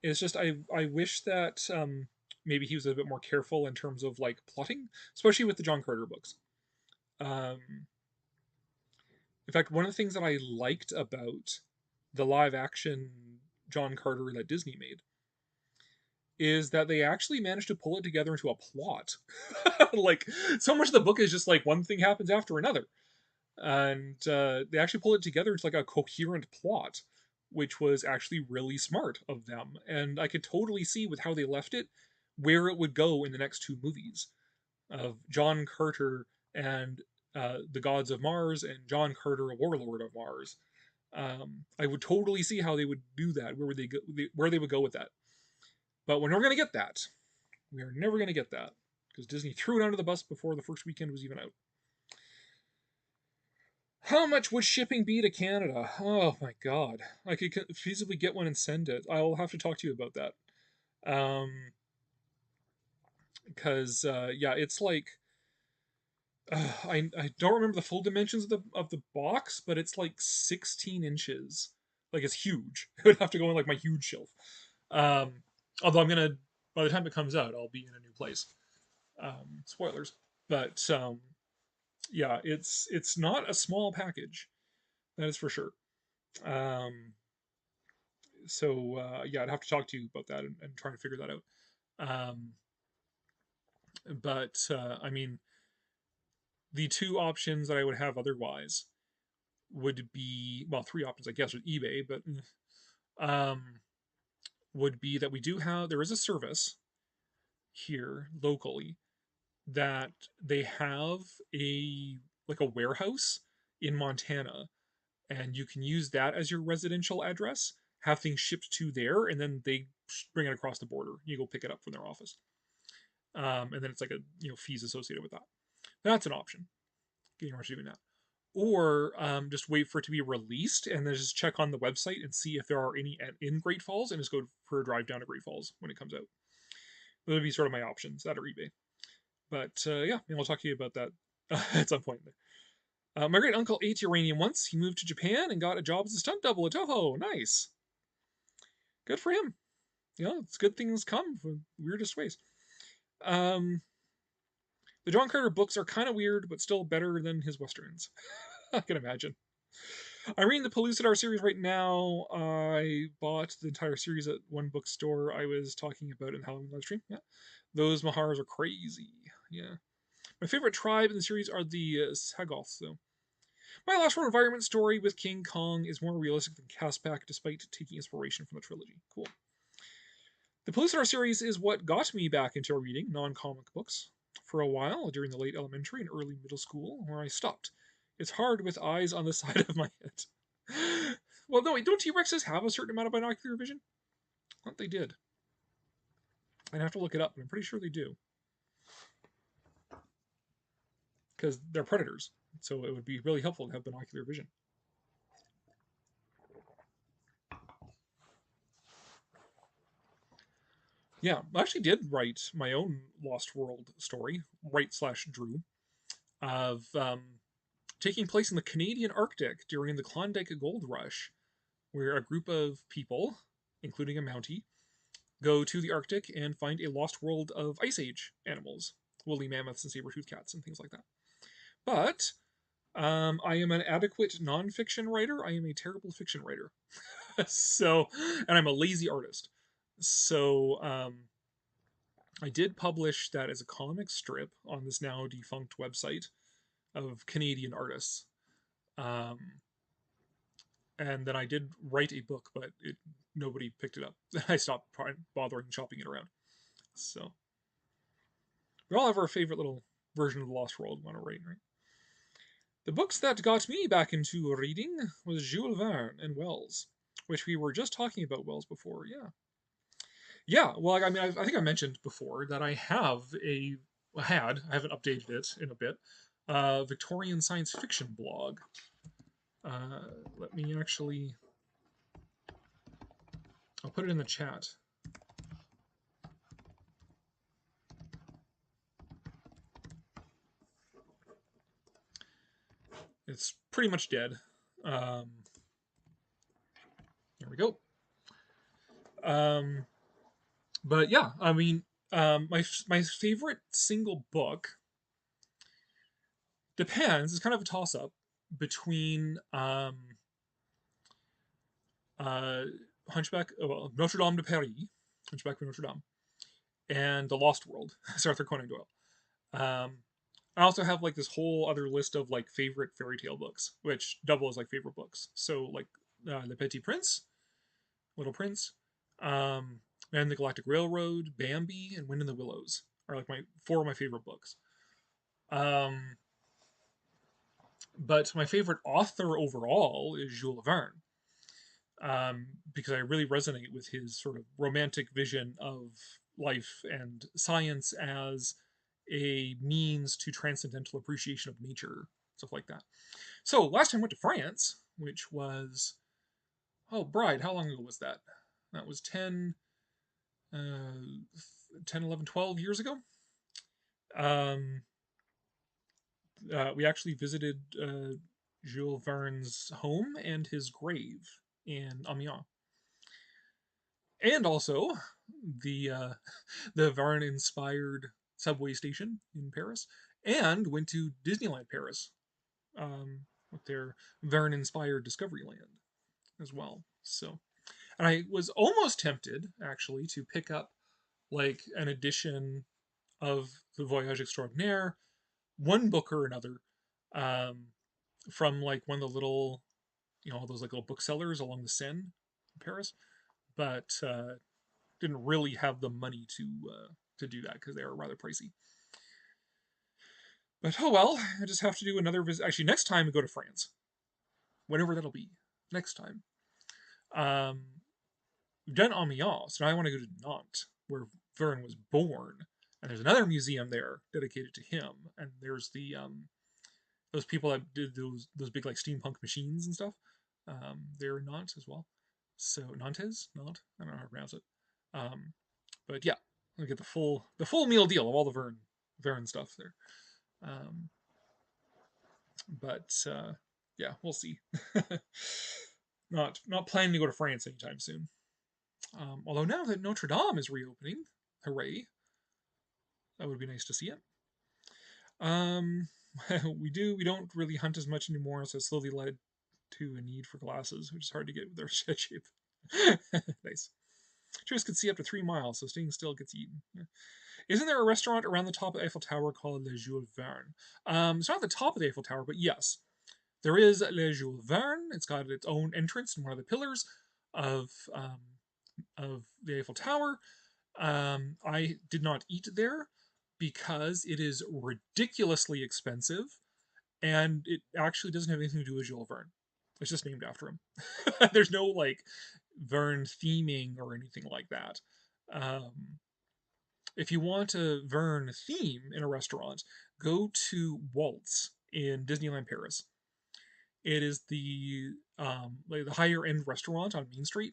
It's just I wish that maybe he was a bit more careful in terms of like plotting, especially with the John Carter books. Um, in fact, one of the things that I liked about the live action John Carter that Disney made is that they actually managed to pull it together into a plot. Like so much of the book is just like one thing happens after another, and they actually pull it together into like a coherent plot, which was actually really smart of them. And I could totally see with how they left it where it would go in the next two movies of John Carter and the Gods of Mars and John Carter, a Warlord of Mars. I would totally see how they would do that. Where would they go? Where they would go with that? But we're never going to get that. We are never going to get that because Disney threw it under the bus before the first weekend was even out. How much would shipping be to Canada? Oh my god. I could feasibly get one and send it. I'll have to talk to you about that. Because yeah, it's like I don't remember the full dimensions of the box, but it's like 16 inches. Like it's huge. It would have to go in like my huge shelf. Although I'm gonna by the time it comes out, I'll be in a new place. Spoilers, but yeah, it's not a small package. That is for sure. Um, so yeah, I'd have to talk to you about that and try to figure that out. Um, but I mean, the two options that I would have otherwise would be well, three options I guess with eBay, but um, would be that there is a service here locally that they have a like a warehouse in Montana, and you can use that as your residential address, have things shipped to there, and then they bring it across the border. You go pick it up from their office, and then it's like a fees associated with that. That's an option. Getting around to doing that, or just wait for it to be released and then just check on the website and see if there are any in Great Falls and just go for a drive down to Great Falls when it comes out. Those would be sort of my options, that or eBay. But yeah, maybe I'll talk to you about that at some point. My great uncle ate uranium once. He moved to Japan and got a job as a stunt double at Toho. Nice. Good for him. It's good things come from weirdest ways. The John Carter books are kind of weird, but still better than his westerns. I can imagine. I'm reading the Pellucidar series right now. I bought the entire series at one bookstore I was talking about in the Halloween live stream. Yeah. Those Mahars are crazy. Yeah. My favorite tribe in the series are the Sagoths, though. My Lost World environment story with King Kong is more realistic than Caspak, despite taking inspiration from the trilogy. Cool. The Pellucidar series is what got me back into reading non-comic books for a while during the late elementary and early middle school, where I stopped. It's hard with eyes on the side of my head. Well, no, wait, don't T-Rexes have a certain amount of binocular vision? I thought they did. I'd have to look it up, but I'm pretty sure they do. Because they're predators, so it would be really helpful to have binocular vision. Yeah, I actually did write my own Lost World story, write/drew, of taking place in the Canadian Arctic during the Klondike Gold Rush, where a group of people, including a Mountie, go to the Arctic and find a lost world of Ice Age animals, woolly mammoths and saber-toothed cats and things like that. But I am an adequate nonfiction writer. I am a terrible fiction writer. And I'm a lazy artist. So I did publish that as a comic strip on this now defunct website of Canadian artists. And then I did write a book, but nobody picked it up. I stopped bothering shopping it around. So we all have our favorite little version of the Lost World we want to write, right? The books that got me back into reading was Jules Verne and Wells, which we were just talking about Wells before. Yeah. Well, I mean, I think I mentioned before that I haven't updated it in a bit, Victorian science fiction blog. Let me actually, I'll put it in the chat. It's pretty much dead. There we go. But yeah, I mean, my favorite single book depends. It's kind of a toss up between Notre Dame de Paris, Hunchback of Notre Dame, and The Lost World, Sir Arthur Conan Doyle. I also have like this whole other list of like favorite fairy tale books, which double as like favorite books. So like The Petit Prince, Little Prince, and the Galactic Railroad, Bambi, and Wind in the Willows are like four of my favorite books. But my favorite author overall is Jules Verne, because I really resonate with his sort of romantic vision of life and science as a means to transcendental appreciation of nature, stuff like that. So last time I went to France, which was, Bride, how long ago was that? That was 10, 11, 12 years ago. We actually visited Jules Verne's home and his grave in Amiens. And also the Verne-inspired subway station in Paris, and went to Disneyland Paris with their Verne-inspired Discoveryland as well. So, and I was almost tempted actually to pick up like an edition of the Voyage Extraordinaire, one book or another, from like one of the little, those like little booksellers along the Seine in Paris, but didn't really have the money to do that because they were rather pricey. But oh well, I just have to do another visit. Actually, next time we go to France, whenever that'll be, next time. We've done Amiens, so now I want to go to Nantes, where Verne was born, and there's another museum there dedicated to him, and there's the those people that did those big like steampunk machines and stuff. They're in Nantes as well. So Nantes, not I don't know how to pronounce it. Um, but yeah, we get the full meal deal of all the Verne stuff there. Um, but yeah, we'll see. Not planning to go to France anytime soon. Although now that Notre Dame is reopening, hooray! That would be nice to see it. Um, we don't really hunt as much anymore, so it slowly led to a need for glasses, which is hard to get with our shed shape. Nice. Trees could see up to 3 miles, so staying still gets eaten. Yeah. Isn't there a restaurant around the top of the Eiffel Tower called Le Jules Verne? It's not at the top of the Eiffel Tower, but yes, there is Le Jules Verne. It's got its own entrance in one of the pillars of the Eiffel Tower. I did not eat there because it is ridiculously expensive, and it actually doesn't have anything to do with Jules Verne. It's just named after him. There's no like Verne theming or anything like that. Um, if you want a Verne theme in a restaurant, go to Waltz in Disneyland Paris. It is like the higher end restaurant on Main Street,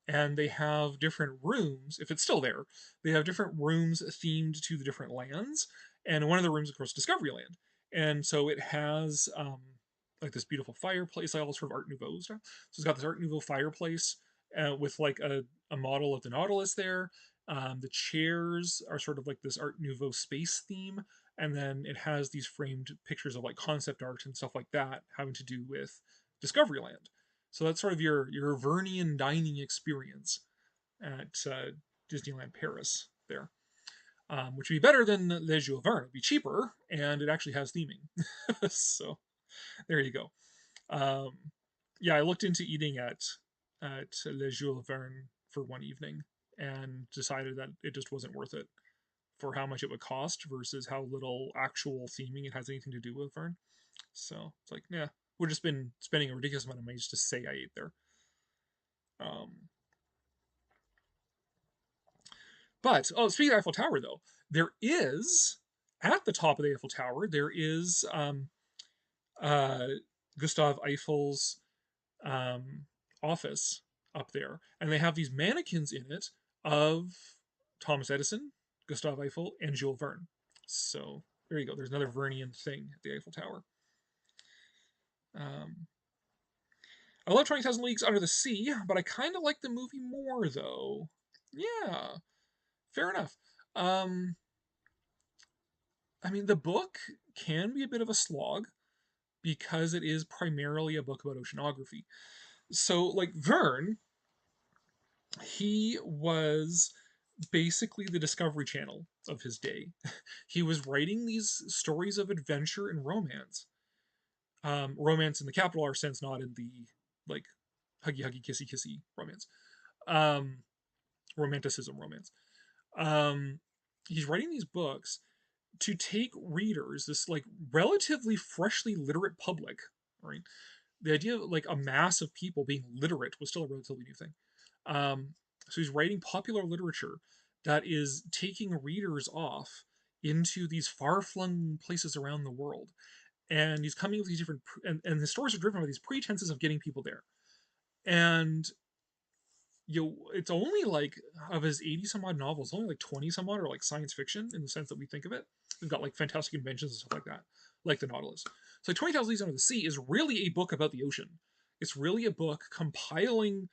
and they have different rooms. If it's still there, they have different rooms themed to the different lands. And one of the rooms, of course, Discoveryland. And so it has like this beautiful fireplace, like all sort of Art Nouveau stuff. So it's got this Art Nouveau fireplace with like a model of the Nautilus there. The chairs are sort of like this Art Nouveau space theme, and then it has these framed pictures of like concept art and stuff like that having to do with Discoveryland. So that's sort of your Vernian dining experience at Disneyland Paris there, which would be better than Les Jules Verne. It'd be cheaper, and it actually has theming. So there you go. Um, yeah, I looked into eating at Les Jules Verne for one evening and decided that it just wasn't worth it for how much it would cost versus how little actual theming it has anything to do with Verne. So it's like, yeah, we've just been spending a ridiculous amount of money just to say I ate there. Um, but speaking of Eiffel Tower, though, there is at the top of the Eiffel Tower there is uh, Gustave Eiffel's um, office up there, and they have these mannequins in it of Thomas Edison, Gustave Eiffel, and Jules Verne. So there you go. There's another Vernian thing at the Eiffel Tower. Um, I love 20,000 Leagues Under the Sea, but I kind of like the movie more, though. Yeah, fair enough. Um, I mean, the book can be a bit of a slog because it is primarily a book about oceanography. So, like Verne, he was basically the Discovery Channel of his day. He was writing these stories of adventure and romance. Romance in the capital R sense, not in the like huggy huggy kissy kissy romance. Um, Romanticism romance. Um, he's writing these books to take readers, this like relatively freshly literate public, right? The idea of like a mass of people being literate was still a relatively new thing. So he's writing popular literature that is taking readers off into these far-flung places around the world, and he's coming with these different and the stories are driven by these pretenses of getting people there. And it's only like of his 80 some odd novels, only like 20 some odd are like science fiction in the sense that we think of it. We've got like fantastic inventions and stuff like that, like the Nautilus. So like 20,000 Leagues Under the Sea is really a book about the ocean. It's really a book compiling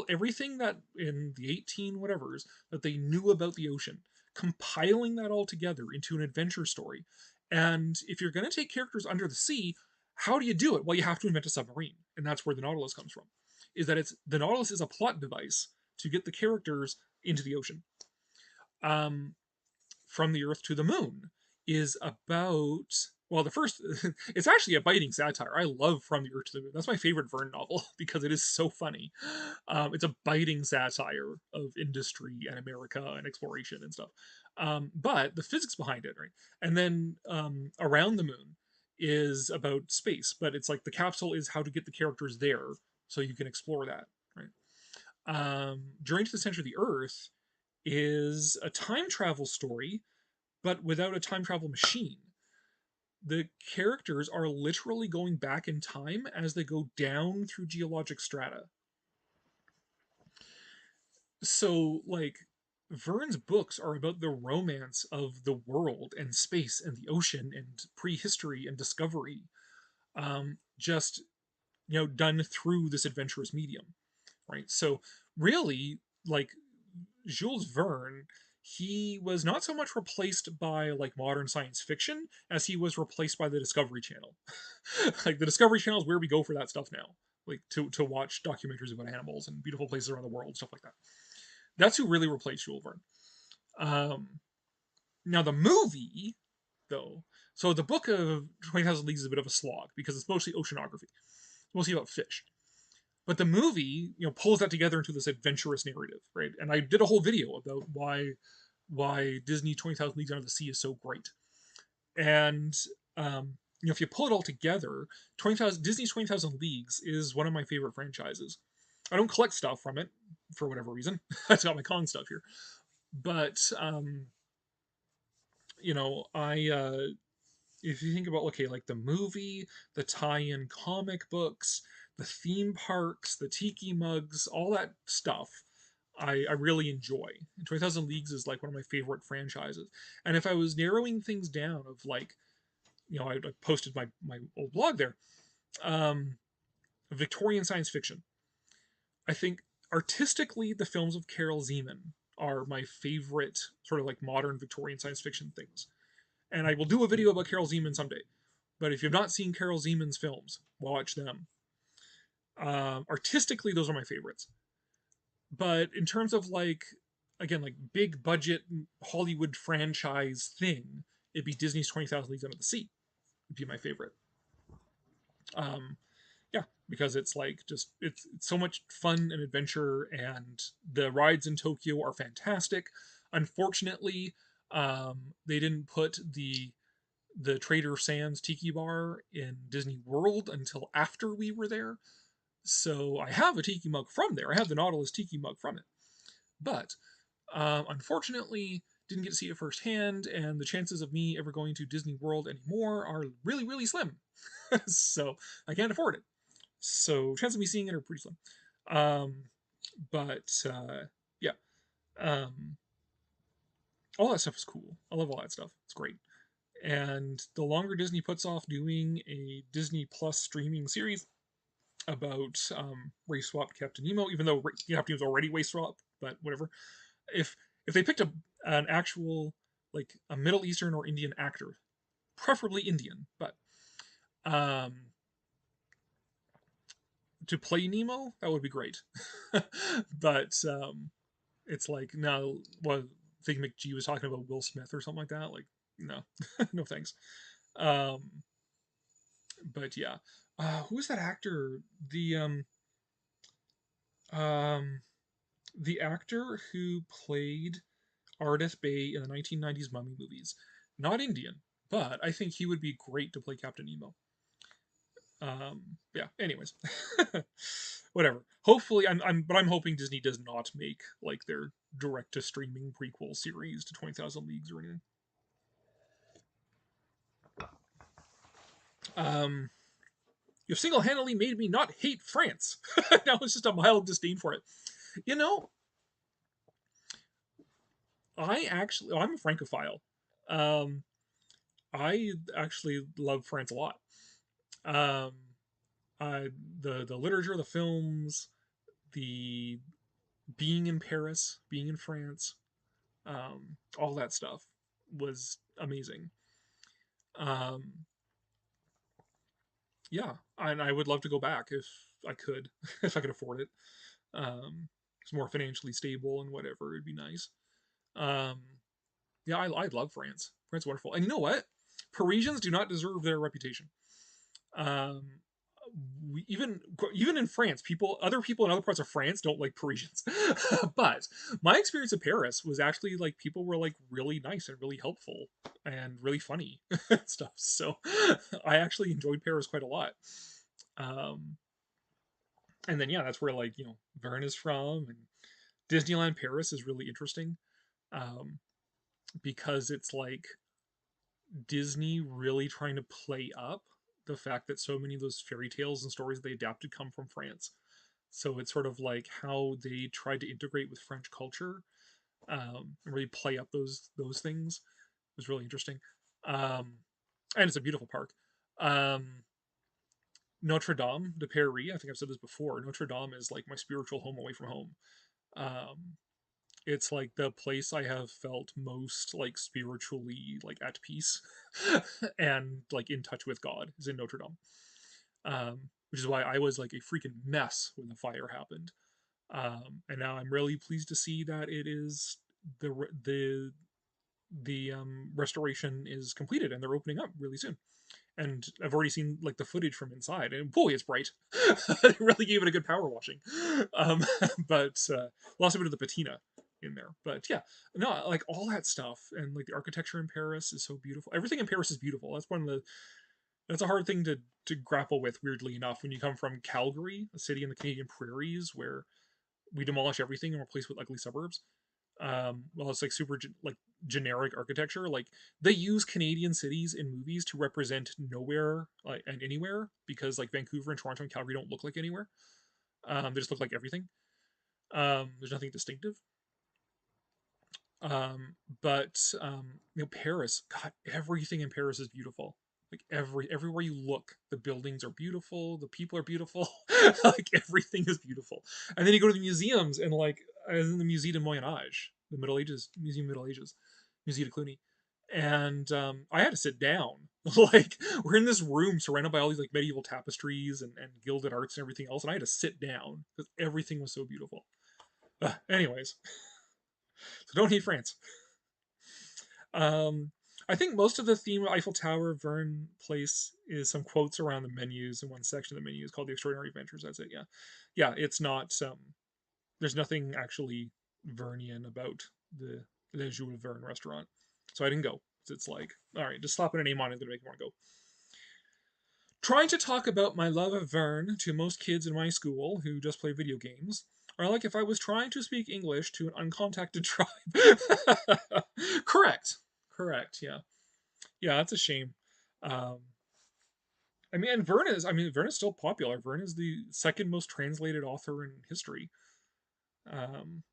everything that in the 18 whatevers that they knew about the ocean, compiling that all together into an adventure story. And if you're going to take characters under the sea, how do you do it? Well, you have to invent a submarine, and that's where the Nautilus comes from. Is that the Nautilus is a plot device to get the characters into the ocean. From the Earth to the Moon is about, well, the first it's actually a biting satire. I love From the Earth to the Moon. That's my favorite Verne novel because it is so funny. It's a biting satire of industry and America and exploration and stuff. But the physics behind it, right? And then Around the Moon is about space, but it's like the capsule is how to get the characters there so you can explore that, right? Journey to the Center of the Earth is a time travel story, but without a time travel machine. the characters are literally going back in time as they go down through geologic strata. So, like, Verne's books are about the romance of the world and space and the ocean and prehistory and discovery, just, done through this adventurous medium, right? So, really, like, Jules Verne, he was not so much replaced by like modern science fiction as he was replaced by the Discovery Channel. Like the Discovery Channel is where we go for that stuff now, like to watch documentaries about animals and beautiful places around the world, stuff like that. That's who really replaced Jules Verne. Um, Now the movie, though, so the book of 20,000 Leagues is a bit of a slog because it's mostly oceanography, it's mostly about fish. But the movie, pulls that together into this adventurous narrative, right? And I did a whole video about why Disney 20,000 Leagues Under the Sea is so great. And if you pull it all together, 20,000 Disney's 20,000 Leagues is one of my favorite franchises. I don't collect stuff from it for whatever reason. I got my con stuff here, but I if you think about, okay, like the movie, the tie-in comic books, the theme parks, the tiki mugs, all that stuff, I really enjoy. And 20,000 Leagues is like one of my favorite franchises. And if I was narrowing things down of like, I posted my old blog there, um, Victorian science fiction. I think artistically, the films of Carol Zeman are my favorite sort of like modern Victorian science fiction things. And I will do a video about Carol Zeman someday. But if you've not seen Carol Zeman's films, watch them. Artistically, those are my favorites. But in terms of like, again, like big budget Hollywood franchise thing, it'd be Disney's 20,000 Leagues Under the Sea. Would be my favorite. Um, yeah, because it's like just it's so much fun and adventure, and the rides in Tokyo are fantastic. Unfortunately, they didn't put the Trader Sam's Tiki Bar in Disney World until after we were there. So I have a tiki mug from there. I have the Nautilus tiki mug from it. But unfortunately, didn't get to see it firsthand, and the chances of me ever going to Disney World anymore are really, really slim. So I can't afford it. So chances of me seeing it are pretty slim. But yeah, um, all that stuff is cool. I love all that stuff. It's great. And the longer Disney puts off doing a Disney Plus streaming series about race swap Captain Nemo, even though Captain Nemo's already race swap, but whatever. If they picked an actual like a Middle Eastern or Indian actor, preferably Indian, but to play Nemo, that would be great. But it's like no, what I think McGee was talking about Will Smith or something like that. Like no, no thanks. Um, but yeah, who is that actor? Um, the actor who played Ardeth Bay in the 1990s Mummy movies. Not Indian, but I think he would be great to play Captain Nemo. Yeah. Anyways, whatever. Hopefully, I'm hoping Disney does not make like their direct to streaming prequel series to 20,000 Leagues or anything. Um, you've single handedly made me not hate France. Now it's just a mild disdain for it. You know, I'm a Francophile. Um, I actually love France a lot. Um, the literature, the films, the being in Paris, being in France, all that stuff was amazing. Um, yeah, and I would love to go back if I could, if I could afford it. It's more financially stable and whatever. It'd be nice. Um, yeah, I love France. France is wonderful. And you know what? Parisians do not deserve their reputation. Um, even in France, other people in other parts of France don't like Parisians. But my experience in Paris was actually like people were like really nice and really helpful and really funny and stuff. So I actually enjoyed Paris quite a lot. Um, and then yeah, that's where like Verne is from, and Disneyland Paris is really interesting, um, because it's like Disney really trying to play up the fact that so many of those fairy tales and stories they adapted come from France. So it's sort of like how they tried to integrate with French culture, and really play up those things. It was really interesting. Um, and it's a beautiful park. Um, Notre Dame de Paris, I think I've said this before. Notre Dame is like my spiritual home away from home. Um, it's like the place I have felt most like spiritually like at peace and like in touch with God is in Notre Dame. Which is why I was like a freaking mess when the fire happened. And now I'm really pleased to see that it is the restoration is completed and they're opening up really soon. And I've already seen like the footage from inside, and boy, it's bright. They really gave it a good power washing. Um, but lost a bit of the patina in there. But yeah, no, like all that stuff, and like the architecture in Paris is so beautiful. Everything in Paris is beautiful. That's a hard thing to grapple with. Weirdly enough, when you come from Calgary, a city in the Canadian prairies, where we demolish everything and replace with ugly suburbs. Well, it's like super like generic architecture. Like they use Canadian cities in movies to represent nowhere like and anywhere, because like Vancouver and Toronto and Calgary don't look like anywhere. They just look like everything. There's nothing distinctive. Paris, God, everything in Paris is beautiful. Like everywhere you look, the buildings are beautiful, the people are beautiful, like everything is beautiful. And then you go to the museums, and like as in the Musée de Moyen Age, the Middle Ages, Museum of Middle Ages, Musée de Cluny, and I had to sit down. Like we're in this room surrounded by all these like medieval tapestries and gilded arts and everything else, and I had to sit down because everything was so beautiful. Anyways, so don't hate France. Um, I think most of the theme of Eiffel Tower, Verne Place, is some quotes around the menus in one section of the menu is called The Extraordinary Adventures. That's it. Yeah, yeah. It's not. There's nothing actually Vernian about the Jules Verne restaurant, so I didn't go. It's like, all right, just slapping a name on it to make me want to go. Trying to talk about my love of Verne to most kids in my school who just play video games are like if I was trying to speak English to an uncontacted tribe. Correct. Correct. Yeah. Yeah, that's a shame. Um, Verne is still popular. Verne is the second most translated author in history. Um,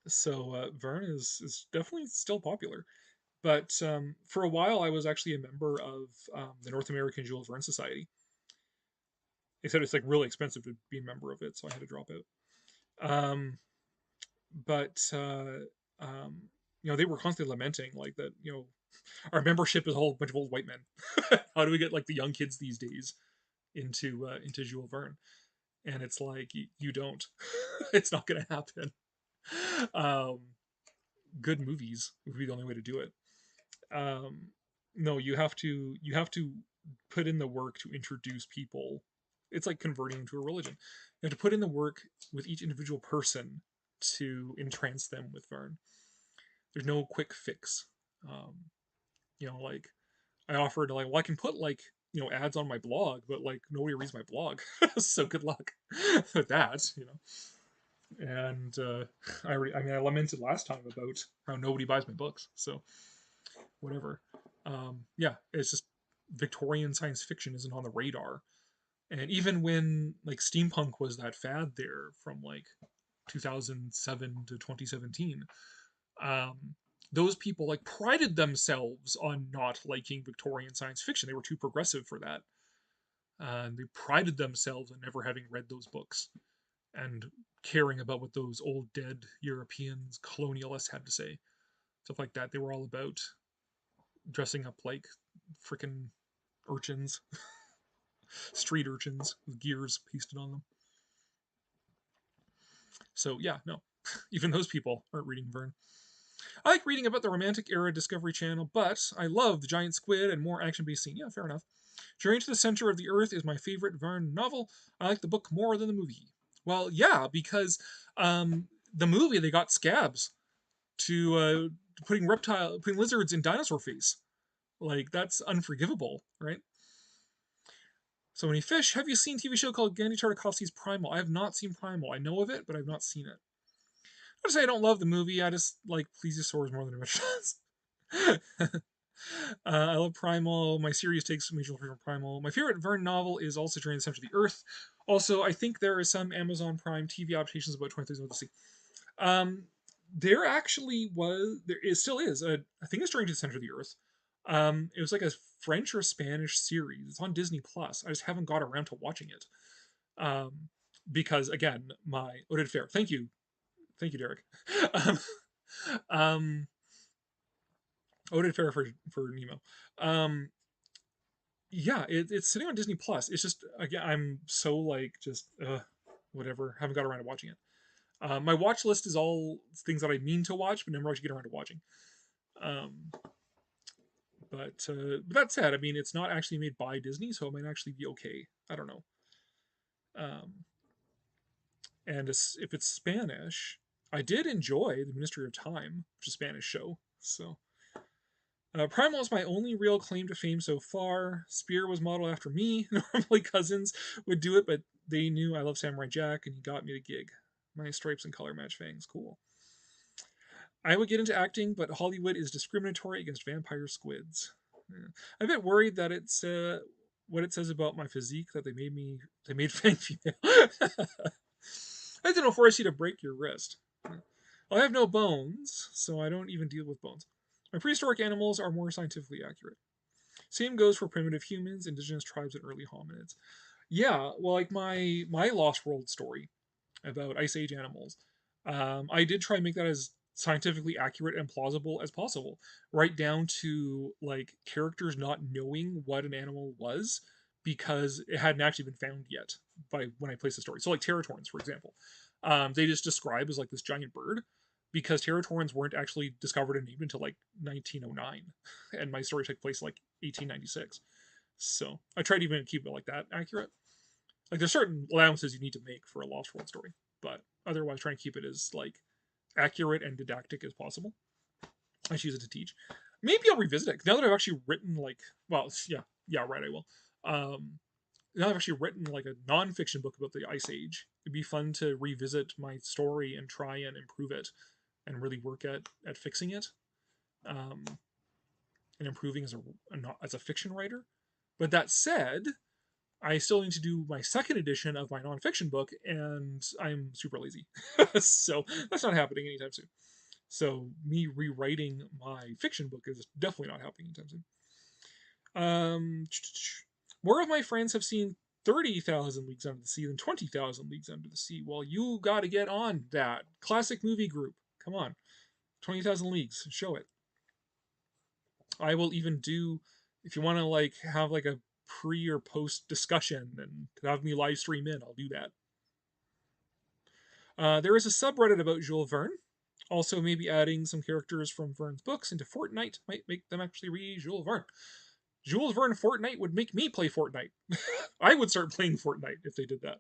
so Verne is definitely still popular. But for a while, I was actually a member of the North American Jules Verne Society. They said it's like really expensive to be a member of it, so I had to drop out. But they were constantly lamenting like that. Our membership is a whole bunch of old white men. How do we get like the young kids these days into Jules Verne? And it's like you don't. It's not going to happen. Um, Good movies would be the only way to do it. Um, no, you have to put in the work to introduce people. It's like converting to a religion. You have to put in the work with each individual person to entrance them with Verne. There's no quick fix. Um, like I offered like, well, I can put like ads on my blog, but like nobody reads my blog, so good luck with that. And I lamented last time about how nobody buys my books, so whatever. Yeah, it's just Victorian science fiction isn't on the radar, and even when like steampunk was that fad there from like 2007 to 2017, um, those people like prided themselves on not liking Victorian science fiction. They were too progressive for that. And they prided themselves on never having read those books and caring about what those old dead Europeans, colonialists had to say. Stuff like that. They were all about dressing up like freaking urchins, street urchins with gears pasted on them. So yeah, no. Even those people aren't reading Verne. I like reading about the Romantic era Discovery Channel, but I love the giant squid and more action-based scene. Yeah, fair enough. Journey to the Center of the Earth is my favorite Verne novel. I like the book more than the movie. Well, yeah, because the movie they got scabs to putting lizards in dinosaur face. Like that's unforgivable, right? So many fish. Have you seen a TV show called Genndy Tartakovsky's Primal? I have not seen Primal. I know of it, but I've not seen it. I would say I don't love the movie. I just like plesiosaurs more than it does. I love Primal. My series takes major from Primal. My favorite Verne novel is also During the Center of the Earth. Also, I think there are some Amazon Prime TV adaptations about 20,000 with the Sea. Um, there actually was, there is, still is, I think it's During the Center of the Earth. It was like a French or Spanish series. It's on Disney Plus. I just haven't got around to watching it. Um, because again, my Oded Fair. Thank you, Derek. um, um, Oded Fair for Nemo. Um, yeah, it's sitting on Disney Plus. It's just again, I'm so like just whatever. Haven't got around to watching it. My watch list is all things that I mean to watch, but never actually get around to watching. Um, but that said, I mean, it's not actually made by Disney, so it might actually be okay. I don't know. Um, and if it's Spanish, I did enjoy the Ministry of Time, which is a Spanish show. So Primal is my only real claim to fame so far. Spear was modeled after me. Normally cousins would do it, but they knew I love Samurai Jack, and he got me the gig. My stripes and color match fangs. Cool. I would get into acting, but Hollywood is discriminatory against vampire squids. Yeah. I'm a bit worried that it's what it says about my physique that they made Fang female. I didn't know force you to break your wrist. I have no bones, so I don't even deal with bones. My prehistoric animals are more scientifically accurate. Same goes for primitive humans, indigenous tribes, and early hominids. Yeah, well, like my Lost World story about Ice Age animals, I did try and make that as scientifically accurate and plausible as possible, right down to like characters not knowing what an animal was because it hadn't actually been found yet by when I placed the story. So like Territorns, for example, they just describe as like this giant bird because Territorns weren't actually discovered and named until like 1909, and my story took place like 1896. So I tried to even keep it like that accurate. Like there's certain allowances you need to make for a Lost World story, but otherwise trying to keep it as like accurate and didactic as possible. I choose it to teach. Maybe I'll revisit it now that I've actually written like, well, yeah, right, I will. Now I've actually written like a nonfiction book about the Ice Age. It'd be fun to revisit my story and try and improve it, and really work at fixing it, um, and improving as a fiction writer. But that said, I still need to do my second edition of my nonfiction book, and I'm super lazy. So that's not happening anytime soon. So me rewriting my fiction book is definitely not happening anytime soon. More of my friends have seen 30,000 Leagues Under the Sea than 20,000 Leagues Under the Sea. Well, you got to get on that. Classic movie group. Come on. 20,000 Leagues. Show it. I will even do, if you want to like have like a pre or post discussion and have me live stream in, I'll do that. There is a subreddit about Jules Verne. Also, maybe adding some characters from Verne's books into Fortnite might make them actually read Jules Verne. Jules Verne Fortnite would make me play Fortnite. I would start playing Fortnite if they did that.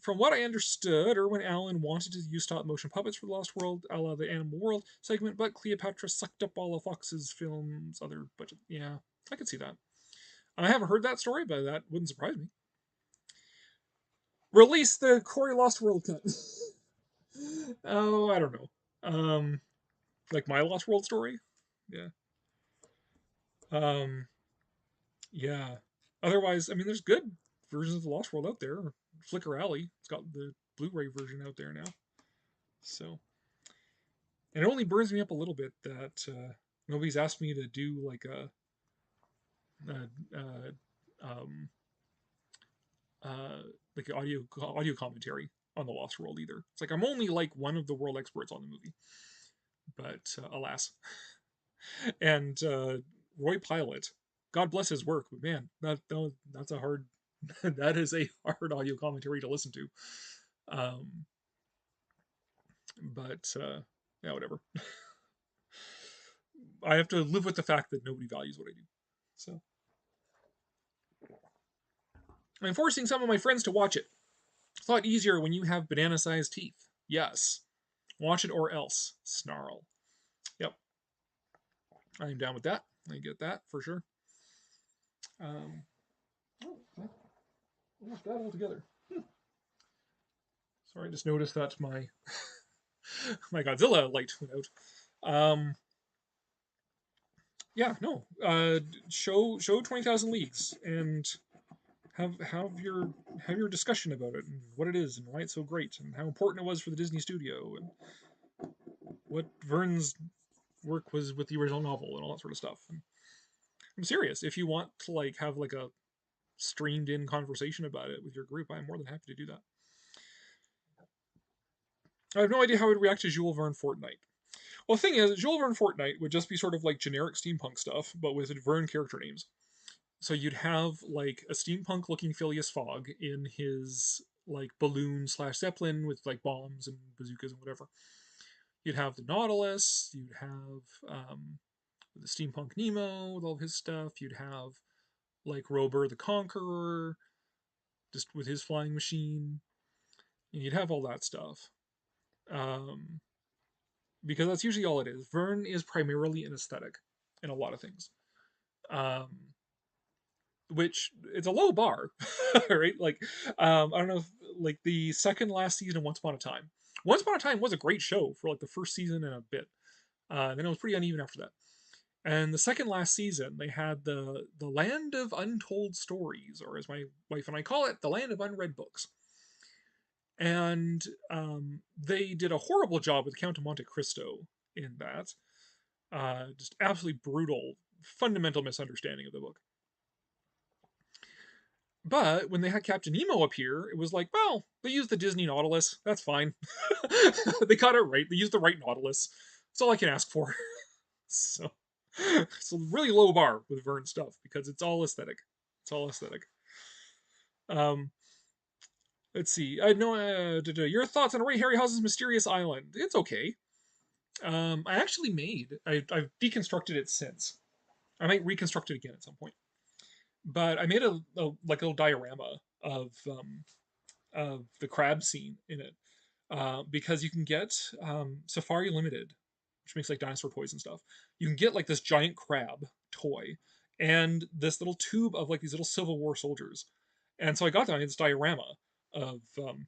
From what I understood, Irwin Allen wanted to use stop motion puppets for the Lost World, a la the Animal World segment, but Cleopatra sucked up all of Fox's film's other budget. Yeah, I could see that. I haven't heard that story, but that wouldn't surprise me. Release the Cory Lost World cut. Oh, I don't know. Like my Lost World story. Yeah. Um, yeah. Otherwise, I mean, there's good versions of the Lost World out there. Flicker Alley, it's got the Blu-ray version out there now. So, and it only burns me up a little bit that nobody's asked me to do like a um, like audio commentary on the Lost World either. It's like I'm only like one of the world experts on the movie, but alas. And Roy Pilot, God bless his work, but man, that's a hard that is a hard audio commentary to listen to. But yeah, whatever. I have to live with the fact that nobody values what I do. So I'm forcing some of my friends to watch it. It's a lot easier when you have banana-sized teeth. Yes. Watch it or else. Snarl. Yep. I'm down with that. I get that for sure. Um, almost got it all together. Sorry, I just noticed that my my Godzilla light went out. yeah, no. Show 20,000 Leagues and have your discussion about it and what it is and why it's so great and how important it was for the Disney studio and what Vern's work was with the original novel and all that sort of stuff. And I'm serious. If you want to like have like a streamed in conversation about it with your group, I'm more than happy to do that. I have no idea how I'd react to Jules Verne Fortnite. Well, the thing is, Jules Verne Fortnite would just be sort of like generic steampunk stuff, but with Verne character names. So you'd have like a steampunk looking Phileas Fogg in his like balloon slash zeppelin with like bombs and bazookas and whatever. You'd have the Nautilus. You'd have the steampunk Nemo with all of his stuff. You'd have like Rober the Conqueror, just with his flying machine. And you'd have all that stuff. Um, because that's usually all it is. Verne is primarily an aesthetic in a lot of things. Um, which it's a low bar, right? Like, I don't know, if, like the second last season of Once Upon a Time. Once Upon a Time was a great show for like the first season and a bit. And then it was pretty uneven after that. And the second last season, they had the Land of Untold Stories, or as my wife and I call it, the Land of Unread Books. And they did a horrible job with Count of Monte Cristo in that. Just absolutely brutal, fundamental misunderstanding of the book. But when they had Captain Nemo appear, it was like, well, they used the Disney Nautilus. That's fine. They got it right. They used the right Nautilus. That's all I can ask for. So it's a really low bar with Verne stuff because it's all aesthetic. It's all aesthetic. Um, let's see. I know your thoughts on Ray Harryhausen's Mysterious Island. It's okay. I actually I've deconstructed it since. I might reconstruct it again at some point. But I made like a little diorama of the crab scene in it because you can get Safari Limited, which makes like dinosaur toys and stuff. You can get like this giant crab toy and this little tube of like these little Civil War soldiers. And so I got that. I made this diorama of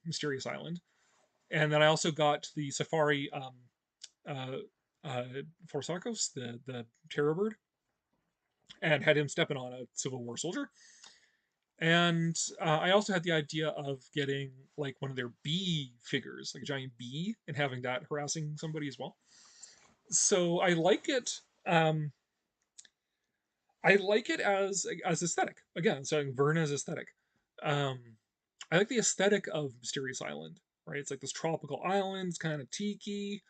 Mysterious Island, and then I also got the Safari uh, uh, Forsakos, the terror bird, and had him stepping on a Civil War soldier. And I also had the idea of getting like one of their bee figures, like a giant bee, and having that harassing somebody as well. So I like it. I like it as aesthetic. Again, so Verne as aesthetic. Um, I like the aesthetic of Mysterious Island. Right, it's like this tropical island, it's kind of tiki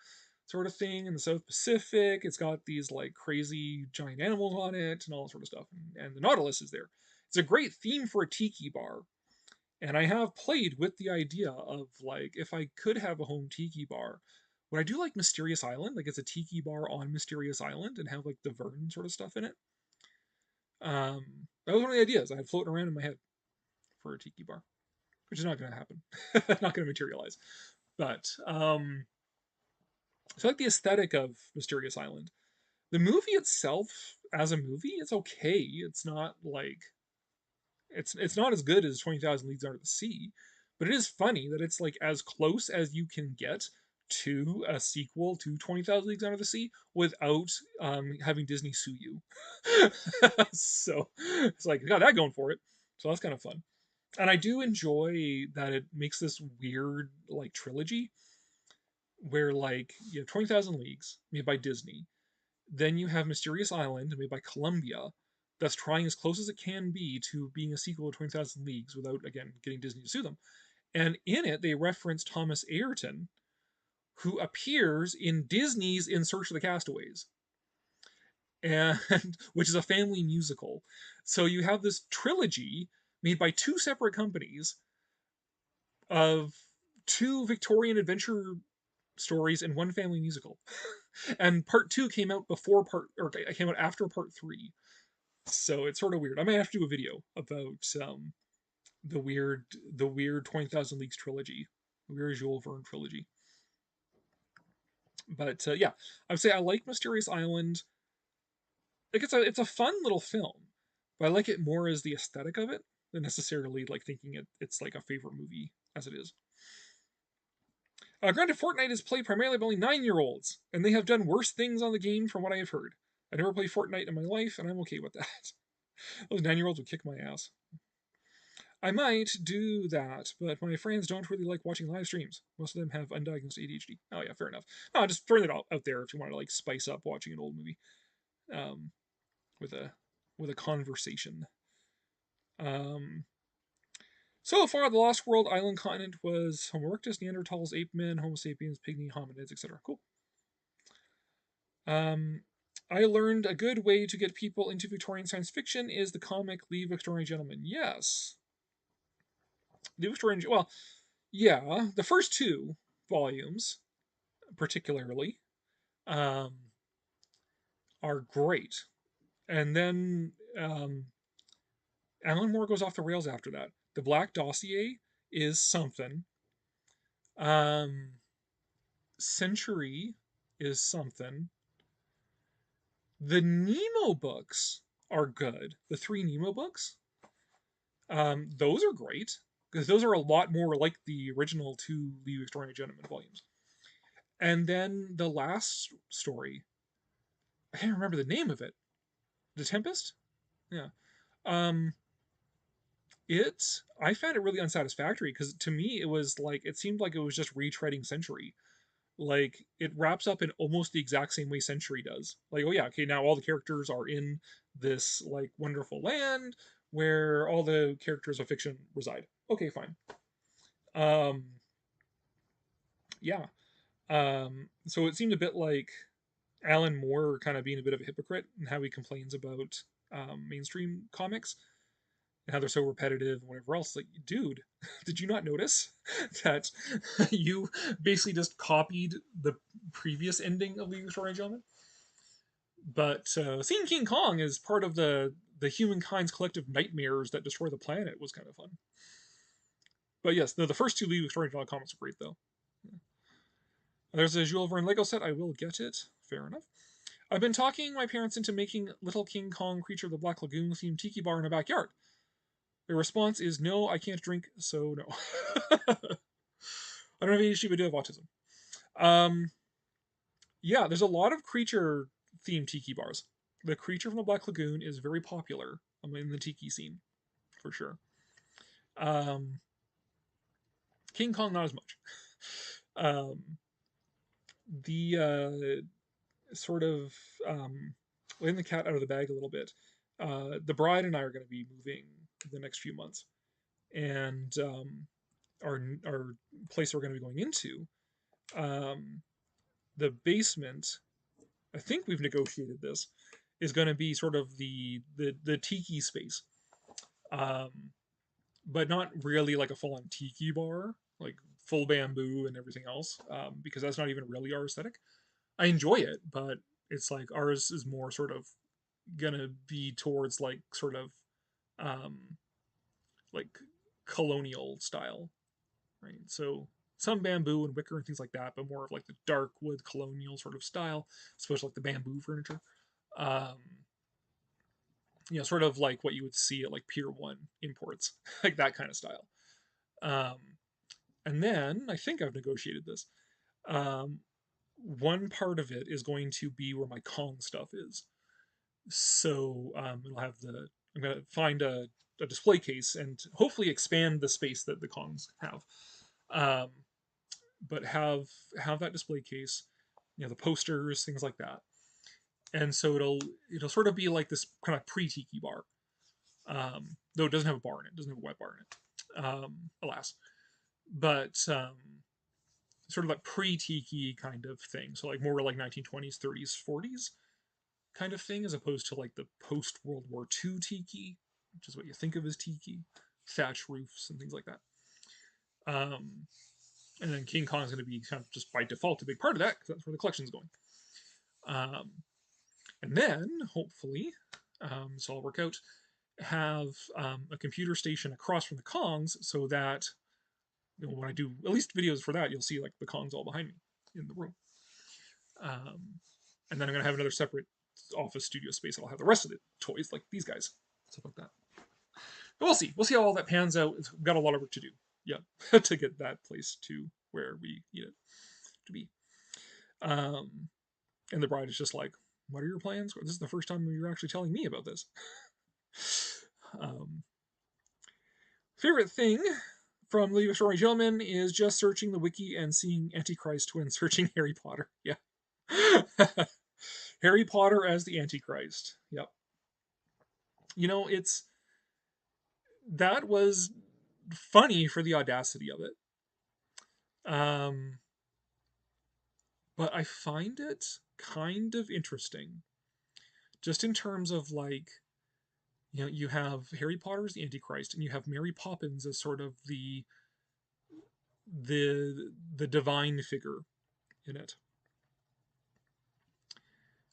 sort of thing in the South Pacific. It's got these like crazy giant animals on it and all that sort of stuff. And the Nautilus is there. It's a great theme for a tiki bar. And I have played with the idea of like, if I could have a home tiki bar, would I do like Mysterious Island? Like it's a tiki bar on Mysterious Island and have like the Verne sort of stuff in it. That was one of the ideas I had floating around in my head for a tiki bar, which is not going to happen, not going to materialize. But so I like the aesthetic of Mysterious Island. The movie itself, as a movie, it's okay. It's not like it's not as good as 20,000 Leagues Under the Sea, but it is funny that it's like as close as you can get to a sequel to 20,000 Leagues Under the Sea without having Disney sue you. So it's like got that going for it. So that's kind of fun. And I do enjoy that it makes this weird like trilogy where like you have 20,000 Leagues made by Disney, then you have Mysterious Island made by Columbia that's trying as close as it can be to being a sequel to 20,000 Leagues without, again, getting Disney to sue them. And in it, they reference Thomas Ayrton, who appears in Disney's In Search of the Castaways, and which is a family musical. So you have this trilogy made by two separate companies of two Victorian adventure stories and one family musical. And part two came out came out after part three. So it's sort of weird. I might have to do a video about the weird 20,000 Leagues trilogy, the weird Jules Verne trilogy. But yeah, I would say I like Mysterious Island. Like it's a fun little film, but I like it more as the aesthetic of it than necessarily like thinking it's like a favorite movie as it is. Granted, Fortnite is played primarily by only 9-year-olds, and they have done worse things on the game from what I have heard. I never played Fortnite in my life, and I'm okay with that. Those 9-year-olds would kick my ass. I might do that, but my friends don't really like watching live streams. Most of them have undiagnosed ADHD. Oh yeah, fair enough. No, just throwing it out there if you want to like spice up watching an old movie, um, with a conversation. Um, so far, the Lost World island continent was Homo erectus, Neanderthals, ape men, Homo sapiens, pygmy hominids, etc. Cool. I learned a good way to get people into Victorian science fiction is the comic Leave Victorian Gentlemen. Yes. The Victorian, well, yeah, the first 2 volumes, particularly, um, are great. And then Alan Moore goes off the rails after that. The Black Dossier is something. Um, Century is something. The Nemo books are good. The 3 Nemo books, those are great because those are a lot more like the original 2 Lee Victorian Gentleman volumes. And then the last story, I can't remember the name of it. The Tempest? Yeah. Um, I found it really unsatisfactory because to me it seemed like it was just retreading Century. Like it wraps up in almost the exact same way Century does. Like, oh yeah, okay, now all the characters are in this like wonderful land where all the characters of fiction reside. Okay, fine. Um, yeah. So it seemed a bit like Alan Moore kind of being a bit of a hypocrite and how he complains about mainstream comics and how they're so repetitive and whatever else. Like, dude, did you not notice that you basically just copied the previous ending of League of Extraordinary Gentlemen? But seeing King Kong as part of the humankind's collective nightmares that destroy the planet was kind of fun. But yes, the first 2 League of Extraordinary Gentlemen comics are great though. There's a Jules Verne Lego set. I will get it. Fair enough. I've been talking my parents into making Little King Kong Creature of the Black Lagoon themed tiki bar in a backyard. Their response is no, I can't drink, so no. I don't have ADHD, but I do have autism. Yeah, there's a lot of creature themed tiki bars. The Creature from the Black Lagoon is very popular in the tiki scene, for sure. King Kong, not as much. The sort of letting the cat out of the bag a little bit. The bride and I are going to be moving the next few months, and our place we're going to be going into, the basement. I think we've negotiated this is going to be sort of the tiki space, um, but not really like a full on tiki bar, like full bamboo and everything else, because that's not even really our aesthetic. I enjoy it, but it's like ours is more sort of gonna be towards like sort of um, like colonial style, right? So some bamboo and wicker and things like that, but more of like the dark wood colonial sort of style, especially like the bamboo furniture. Um, sort of like what you would see at like Pier 1 imports, like that kind of style. Um, and then I think I've negotiated this. Um, one part of it is going to be where my Kong stuff is. So it'll have I'm going to find a display case and hopefully expand the space that the Kongs have. Um, but have that display case, the posters, things like that. And so it'll sort of be like this kind of pre-tiki bar. Though it doesn't have a bar in it, doesn't have a wet bar in it, alas. But sort of like pre-tiki kind of thing. So like more like 1920s, 30s, 40s kind of thing, as opposed to like the post World War II tiki, which is what you think of as tiki, thatch roofs and things like that. And then King Kong is going to be kind of just by default a big part of that because that's where the collection's going. And then hopefully, this will all work out, have a computer station across from the Kongs so that when I do at least videos for that, you'll see like the Kongs all behind me in the room. And then I'm going to have another separate office studio space. I'll have the rest of the toys like these guys, stuff like that. But we'll see. We'll see how all that pans out. We've got a lot of work to do. Yeah, to get that place to where we need it to be. And the bride is just like, What are your plans? This is the first time you're actually telling me about this. Favorite thing from The Extraordinary Gentleman is just searching the wiki and seeing Antichrist when searching Harry Potter. Yeah. Harry Potter as the Antichrist. Yep. That was funny for the audacity of it. But I find it kind of interesting, just in terms of like, you have Harry Potter as the Antichrist, and you have Mary Poppins as sort of the divine figure in it,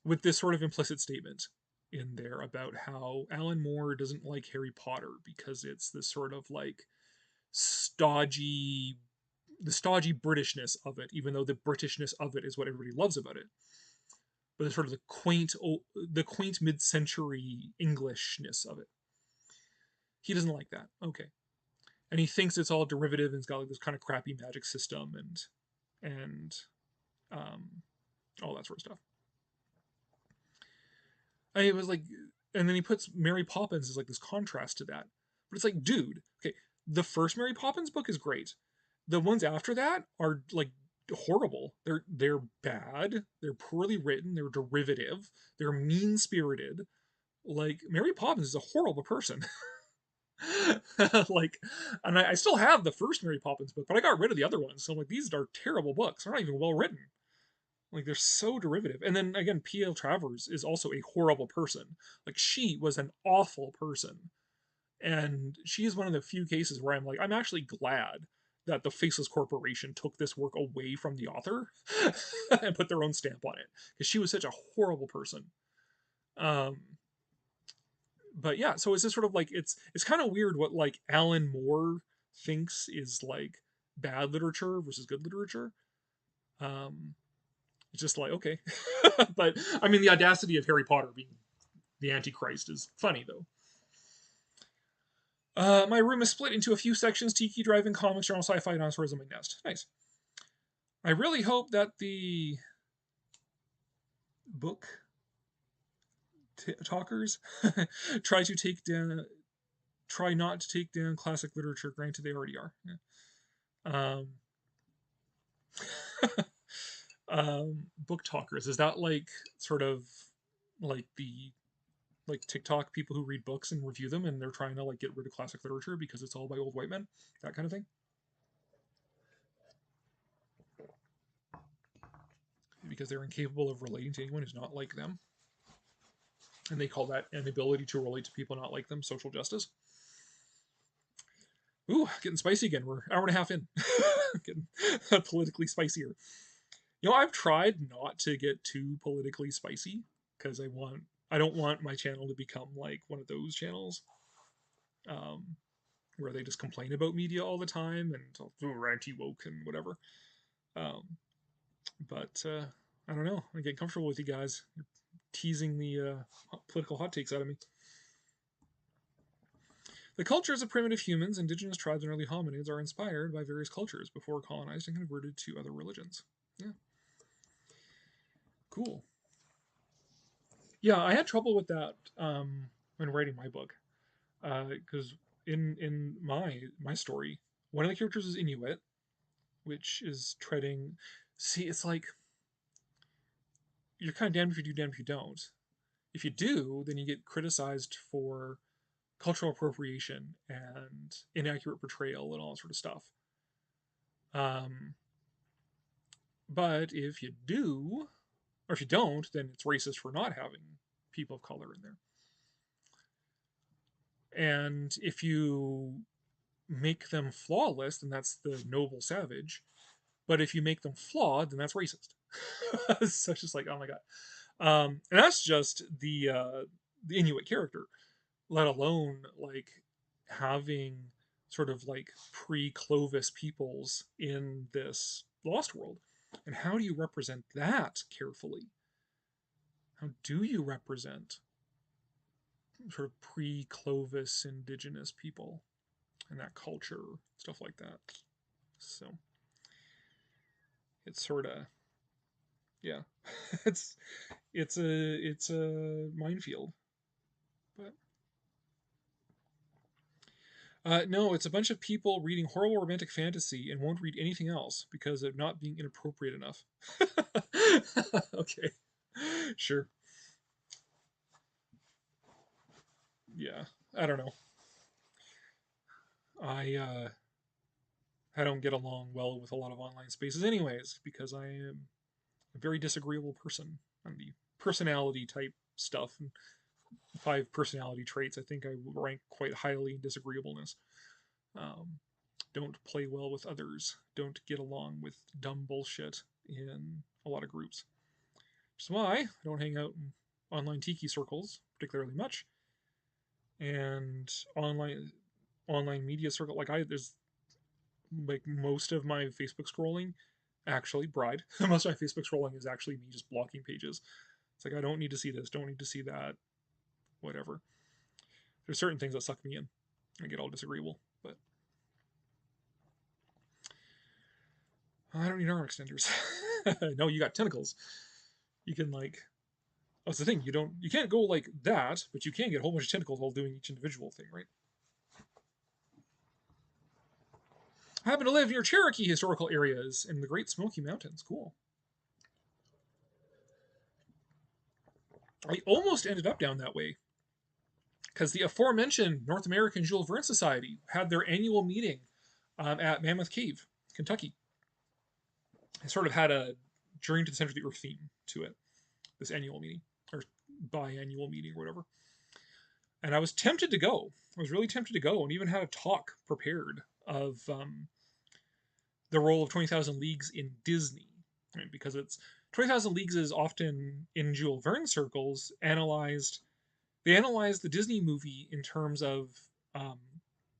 with this sort of implicit statement in there about how Alan Moore doesn't like Harry Potter because it's this sort of like stodgy the stodgy Britishness of it, even though the Britishness of it is what everybody loves about it. But the sort of the quaint mid-century Englishness of it. He doesn't like that. Okay, and he thinks it's all derivative and it's got like this kind of crappy magic system and all that sort of stuff. And it was like, and then he puts Mary Poppins as like this contrast to that. But it's like, dude, okay, the first Mary Poppins book is great. The ones after that are like horrible. They're bad. They're poorly written. They're derivative. They're mean spirited. Like Mary Poppins is a horrible person. Like, and I still have the first Mary Poppins book, but I got rid of the other ones. So I'm like, these are terrible books. They're not even well written. Like, they're so derivative. And then again, P.L. Travers is also a horrible person. Like, she was an awful person. And she is one of the few cases where I'm like, I'm actually glad that the Faceless Corporation took this work away from the author and put their own stamp on it. Because she was such a horrible person. But yeah, so it's just sort of like, it's kind of weird what like Alan Moore thinks is like bad literature versus good literature. It's just like, okay. But I mean, the audacity of Harry Potter being the Antichrist is funny, though. My room is split into a few sections: Tiki Drive-In, comics, general sci-fi, dinosaurs, and my nest. Nice. I really hope that the book talkers try not to take down classic literature. Granted, they already are. Yeah. Book talkers, is that like sort of like the like TikTok people who read books and review them, and they're trying to like get rid of classic literature because it's all by old white men, that kind of thing? Because they're incapable of relating to anyone who's not like them, and they call that an ability to relate to people not like them social justice. Ooh, getting spicy again. We're hour and a half in. Getting politically spicier. I've tried not to get too politically spicy because I don't want my channel to become like one of those channels where they just complain about media all the time and we're anti-woke and whatever. But I don't know. I get comfortable with you guys. You're teasing the political hot takes out of me. The cultures of primitive humans, indigenous tribes, and early hominids are inspired by various cultures before colonized and converted to other religions. Yeah. Cool. Yeah, I had trouble with that when writing my book, because in my story, one of the characters is Inuit, which is treading. See, it's like you're kind of damned if you do, damned if you don't. If you do, then you get criticized for cultural appropriation and inaccurate portrayal and all that sort of stuff. But if you do, or if you don't, then it's racist for not having people of color in there. And if you make them flawless, then that's the noble savage. But if you make them flawed, then that's racist. So it's just like, oh my god. And that's just the Inuit character, let alone like having sort of like pre-Clovis peoples in this Lost World. And how do you represent that carefully? How do you represent sort of pre-Clovis indigenous people and that culture, stuff like that? So it's sort of, yeah, it's it's a minefield. But no, it's a bunch of people reading horrible romantic fantasy and won't read anything else because of not being inappropriate enough. Okay, sure. Yeah, I don't know. I I don't get along well with a lot of online spaces, anyways, because I am a very disagreeable person on the personality type stuff. And 5 personality traits, I think I rank quite highly in disagreeableness. Um, don't play well with others. Don't get along with dumb bullshit in a lot of groups. Which is why I don't hang out in online tiki circles particularly much. And online media circle, like there's like most of my Facebook scrolling, actually bride. Most of my Facebook scrolling is actually me just blocking pages. It's like I don't need to see this, don't need to see that, whatever. There's certain things that suck me in. I get all disagreeable, but I don't need arm extenders. No, you got tentacles. You can like. Oh, it's the thing. You can't go like that, but you can get a whole bunch of tentacles while doing each individual thing, right? I happen to live near Cherokee historical areas in the Great Smoky Mountains. Cool. I almost ended up down that way because the aforementioned North American Jules Verne Society had their annual meeting at Mammoth Cave, Kentucky. It sort of had a Journey to the Center of the Earth theme to it, this annual meeting, or biannual meeting, or whatever. And I was tempted to go. I was really tempted to go, and even had a talk prepared of the role of 20,000 Leagues in Disney, right? Because it's 20,000 Leagues is often in Jules Verne circles analyzed. They analyzed the Disney movie in terms of um,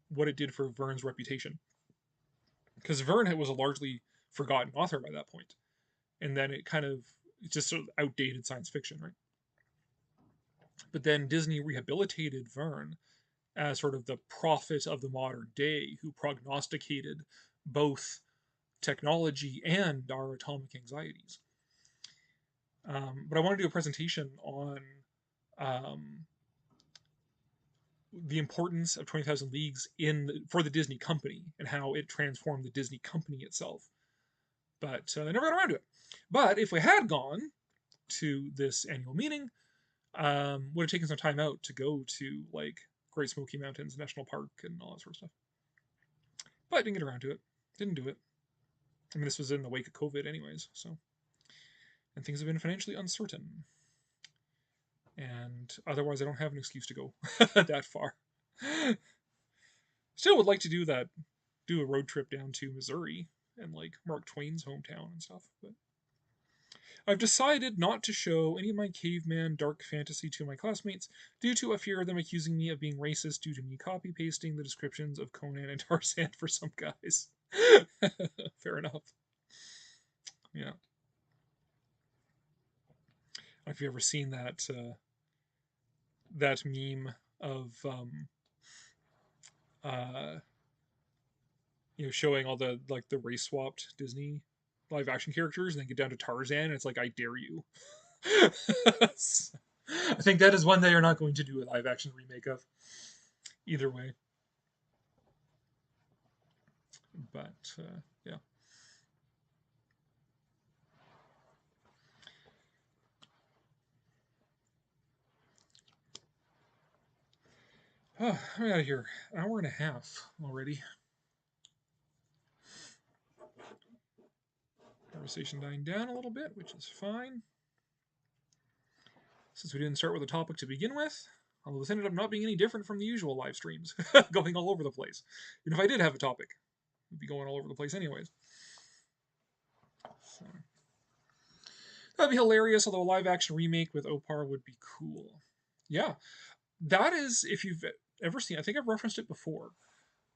what it did for Verne's reputation, because Verne was a largely forgotten author by that point, and then it's just sort of outdated science fiction, right? But then Disney rehabilitated Verne as sort of the prophet of the modern day who prognosticated both technology and our atomic anxieties. But I want to do a presentation on um, the importance of 20,000 Leagues for the Disney company and how it transformed the Disney company itself. But I never got around to it. But if we had gone to this annual meeting, would have taken some time out to go to like Great Smoky Mountains National Park and all that sort of stuff. But I didn't get around to it. Didn't do it. I mean, this was in the wake of COVID, anyways. So, and things have been financially uncertain. And otherwise, I don't have an excuse to go that far. Still would like to do a road trip down to Missouri and like Mark Twain's hometown and stuff. But I've decided not to show any of my caveman dark fantasy to my classmates due to a fear of them accusing me of being racist due to me copy pasting the descriptions of Conan and Tarzan for some guys. Fair enough. Yeah. If you've ever seen that meme of uh, showing all the like the race swapped Disney live action characters, and then get down to Tarzan, and it's like, I dare you. I think that is one they are not going to do a live action remake of. Either way. But yeah. Oh, I'm out of here. An hour and a half already. Conversation dying down a little bit, which is fine. Since we didn't start with a topic to begin with, although this ended up not being any different from the usual live streams, going all over the place. Even if I did have a topic, we'd be going all over the place anyways. So, that'd be hilarious, although a live action remake with Opar would be cool. Yeah, that is, if you've ever seen, I think I've referenced it before,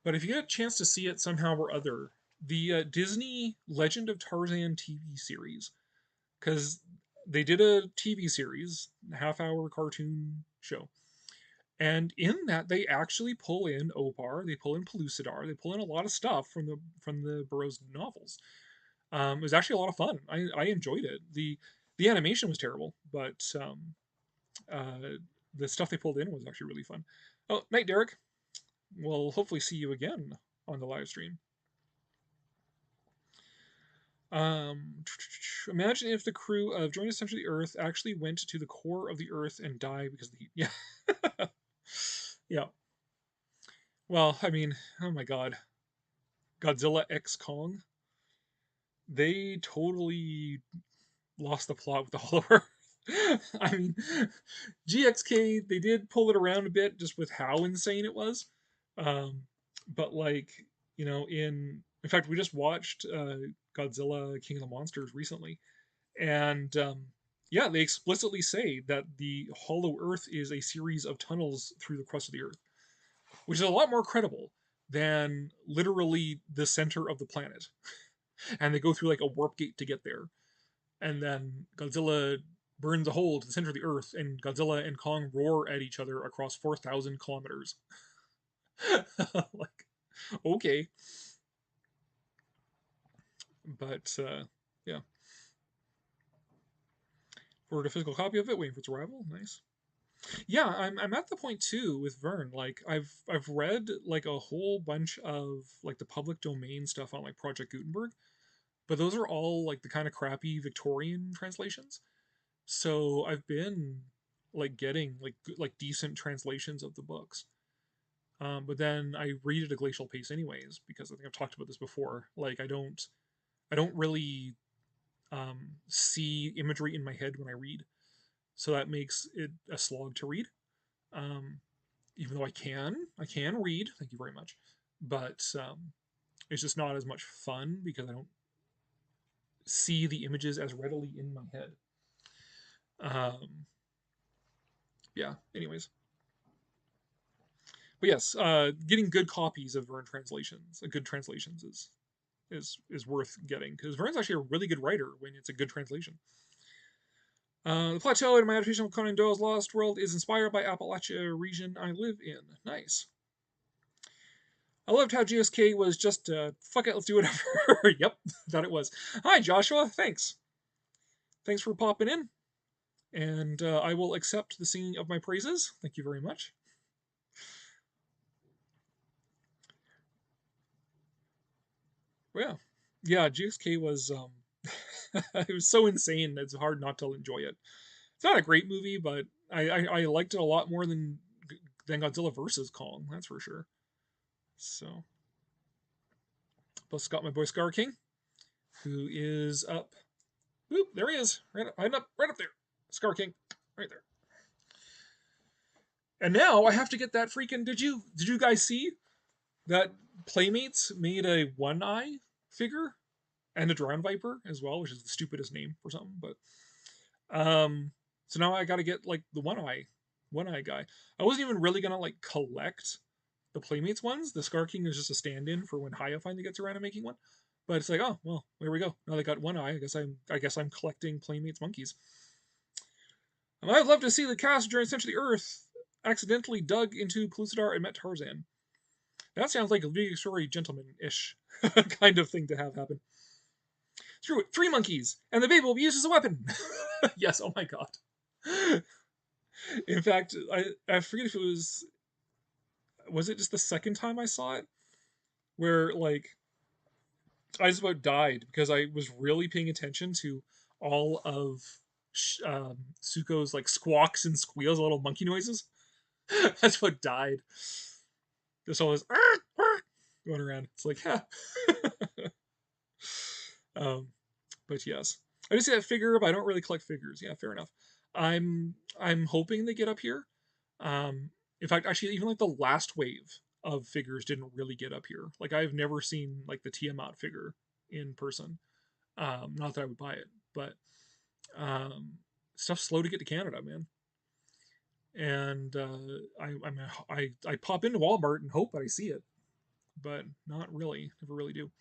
but if you get a chance to see it somehow or other, the Disney Legend of Tarzan TV series, because they did a TV series, half-hour cartoon show, and in that they actually pull in Opar, they pull in Pellucidar, they pull in a lot of stuff from the Burroughs novels. It was actually a lot of fun. I enjoyed it. The animation was terrible, but the stuff they pulled in was actually really fun. Oh, night, Derek. We'll hopefully see you again on the live stream. Imagine if the crew of Join Us Center the Earth actually went to the core of the Earth and died because of the heat. Yeah. Yeah. Well, I mean, oh my god. Godzilla X Kong. They totally lost the plot with the Hollow Earth. I mean, GXK, they did pull it around a bit just with how insane it was. But like, in fact, we just watched Godzilla King of the Monsters recently, and yeah, they explicitly say that the Hollow Earth is a series of tunnels through the crust of the Earth, which is a lot more credible than literally the center of the planet. And they go through like a warp gate to get there, and then Godzilla burns a hole to the center of the Earth, and Godzilla and Kong roar at each other across 4,000 kilometers. Like, okay. But yeah, ordered a physical copy of it, waiting for its arrival. Nice. Yeah, I'm at the point too with Vern. Like I've read like a whole bunch of like the public domain stuff on like Project Gutenberg, but those are all like the kind of crappy Victorian translations. So I've been like getting like decent translations of the books. But then I read at a glacial pace anyways, because I think I've talked about this before. Like I don't really see imagery in my head when I read, so that makes it a slog to read. Um, Even though I can read, thank you very much, but it's just not as much fun because I don't see the images as readily in my head. Yeah. Anyways, but yes, getting good copies of Vern translations, good translations is worth getting because Vern's actually a really good writer when it's a good translation. The plateau in my adaptation of Conan Doyle's Lost World is inspired by Appalachia region I live in. Nice. I loved how GSK was just, fuck it, let's do whatever. Yep, that it was. Hi, Joshua. Thanks. Thanks for popping in. And I will accept the singing of my praises. Thank you very much. Well, yeah, GSK was, it was so insane, it's hard not to enjoy it. It's not a great movie, but I liked it a lot more than Godzilla vs. Kong, that's for sure. So, plus got my boy Scar King, who is up. Boop, there he is, right up there. Scar King, right there. And now I have to get that freaking. Did you guys see that Playmates made a One Eye figure and a Drowned Viper as well, which is the stupidest name for something, but so now I got to get like the one eye guy. I wasn't even really gonna like collect the Playmates ones. The Scar King is just a stand-in for when Haya finally gets around to making one. But it's like, oh well, there we go. Now they got One Eye. I guess I'm collecting Playmates monkeys. I'd love to see the cast during Century Earth accidentally dug into Pellucidar and met Tarzan. That sounds like a big story gentleman-ish kind of thing to have happen. Screw it, 3 monkeys, and the baby will be used as a weapon. Yes, oh my god. In fact, I forget if it was it just the second time I saw it? Where, like, I just about died because I was really paying attention to all of Suko's, like, squawks and squeals, little monkey noises. That's what died. Just all this going around. It's like, ha. But yes, I just see that figure, but I don't really collect figures. Yeah, fair enough. I'm hoping they get up here. In fact, actually, even like the last wave of figures didn't really get up here. Like I've never seen like the Tiamat figure in person. Not that I would buy it, but stuff's slow to get to Canada, man. And I pop into Walmart and hope that I see it, but not really. Never really do.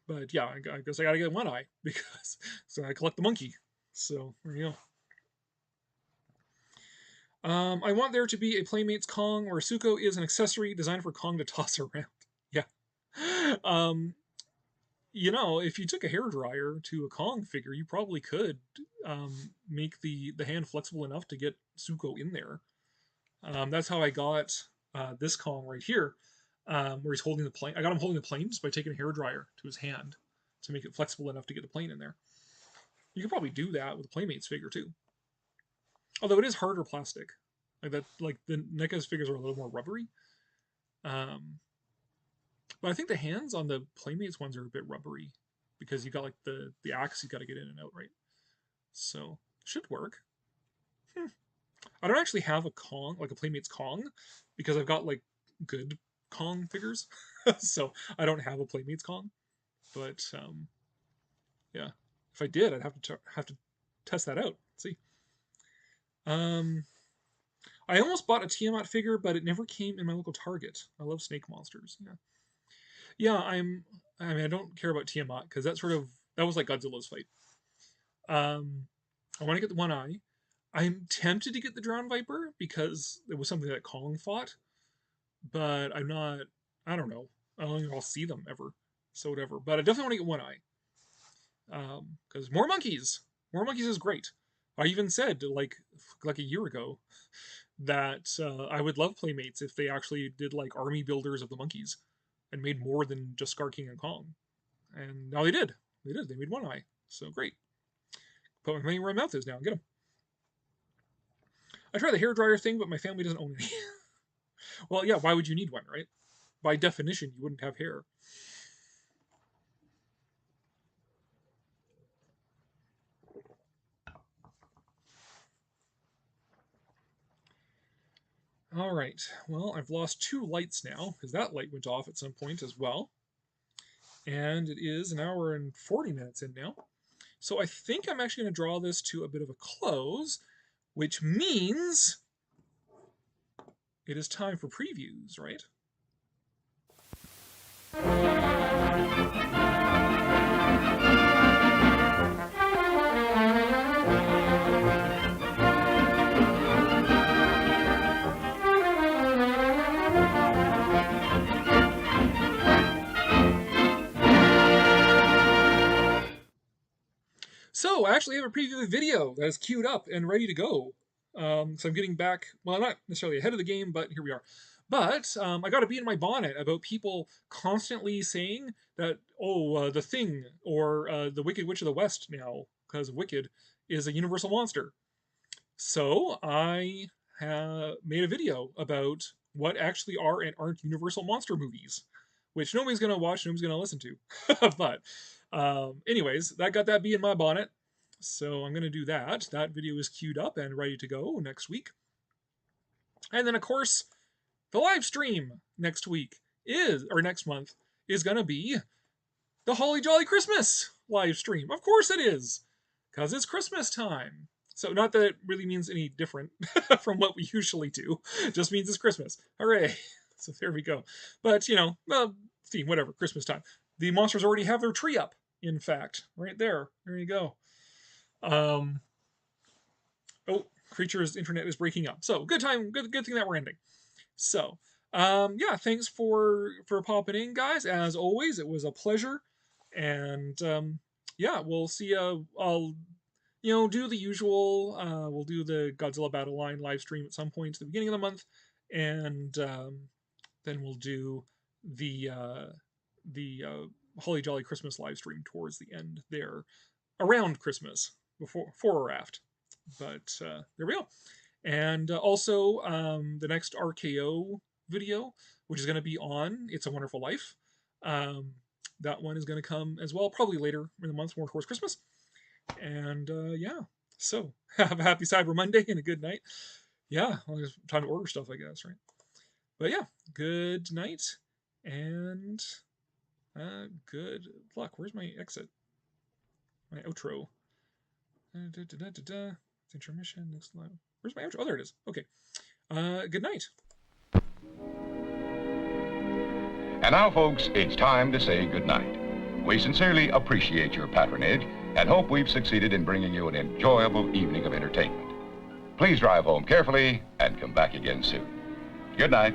But yeah, I guess I gotta get One Eye because so I collect the monkey. So there you go. I want there to be a Playmates Kong where Suko is an accessory designed for Kong to toss around. Yeah. if you took a hairdryer to a Kong figure, you probably could make the hand flexible enough to get Zuko in there. That's how I got this Kong right here, where he's holding the plane. I got him holding the plane just by taking a hairdryer to his hand to make it flexible enough to get the plane in there. You could probably do that with a Playmates figure too. Although it is harder plastic. Like the NECA's figures are a little more rubbery. But I think the hands on the Playmates ones are a bit rubbery because you got like the axe you got to get in and out, right? So should work. I don't actually have a Kong, like a Playmates Kong, because I've got like good Kong figures, so I don't have a Playmates Kong. But yeah, if I did, I'd have to test that out. Let's see. I almost bought a Tiamat figure, but it never came in my local Target. I love snake monsters. Yeah. I mean, I don't care about Tiamat because that was like Godzilla's fight. I want to get the one eye. I'm tempted to get the Drowned Viper because it was something that Kong fought, but I'm not. I don't know. I don't think I'll see them ever. So whatever. But I definitely want to get one eye. Because more monkeys. More monkeys is great. I even said like a year ago that I would love Playmates if they actually did like army builders of the monkeys and made more than just Scar King and Kong. And now they did. They made one eye. So great. Put my money where my mouth is now and get them. I tried the hairdryer thing, but my family doesn't own any. Well, yeah, why would you need one, right? By definition, you wouldn't have hair. All right, well, I've lost 2 lights now, because that light went off at some point as well. And it is an hour and 40 minutes in now. So I think I'm actually going to draw this to a bit of a close, which means it is time for previews, right? So I actually have a preview of the video that is queued up and ready to go. So I'm getting back, well, I'm not necessarily ahead of the game, but here we are. But I got to be in my bonnet about people constantly saying that, The Thing or the Wicked Witch of the West now, because Wicked, is a universal monster. So I made a video about what actually are and aren't universal monster movies, which nobody's going to watch, nobody's going to listen to. But anyways, that got that bee in my bonnet. So I'm going to do that. That video is queued up and ready to go next week. And then, of course, the live stream next month is going to be the Holly Jolly Christmas live stream. Of course it is, because it's Christmas time. So not that it really means any different from what we usually do. It just means it's Christmas. Hooray. So there we go. But, theme, whatever, Christmas time. The monsters already have their tree up, in fact. Right there. There you go. Creature's internet is breaking up. So good time, good thing that we're ending. So, thanks for popping in, guys. As always, it was a pleasure. And, we'll see, I'll, do the usual, we'll do the Godzilla Battle Line live stream at some point at the beginning of the month. And, then we'll do the Holly Jolly Christmas live stream towards the end there, around Christmas, before or after. But there we go. And also the next RKO video, which is going to be on It's a Wonderful Life. That one is going to come as well, probably later in the month, more towards Christmas. And so have a happy Cyber Monday and a good night. Yeah, well, it's time to order stuff, I guess, right? But yeah, good night and good luck. Where's my exit? My outro. Intermission, next line. Where's my outro? Oh, there it is. Okay. Good night. And now, folks, it's time to say goodnight. We sincerely appreciate your patronage and hope we've succeeded in bringing you an enjoyable evening of entertainment. Please drive home carefully and come back again soon. Good night.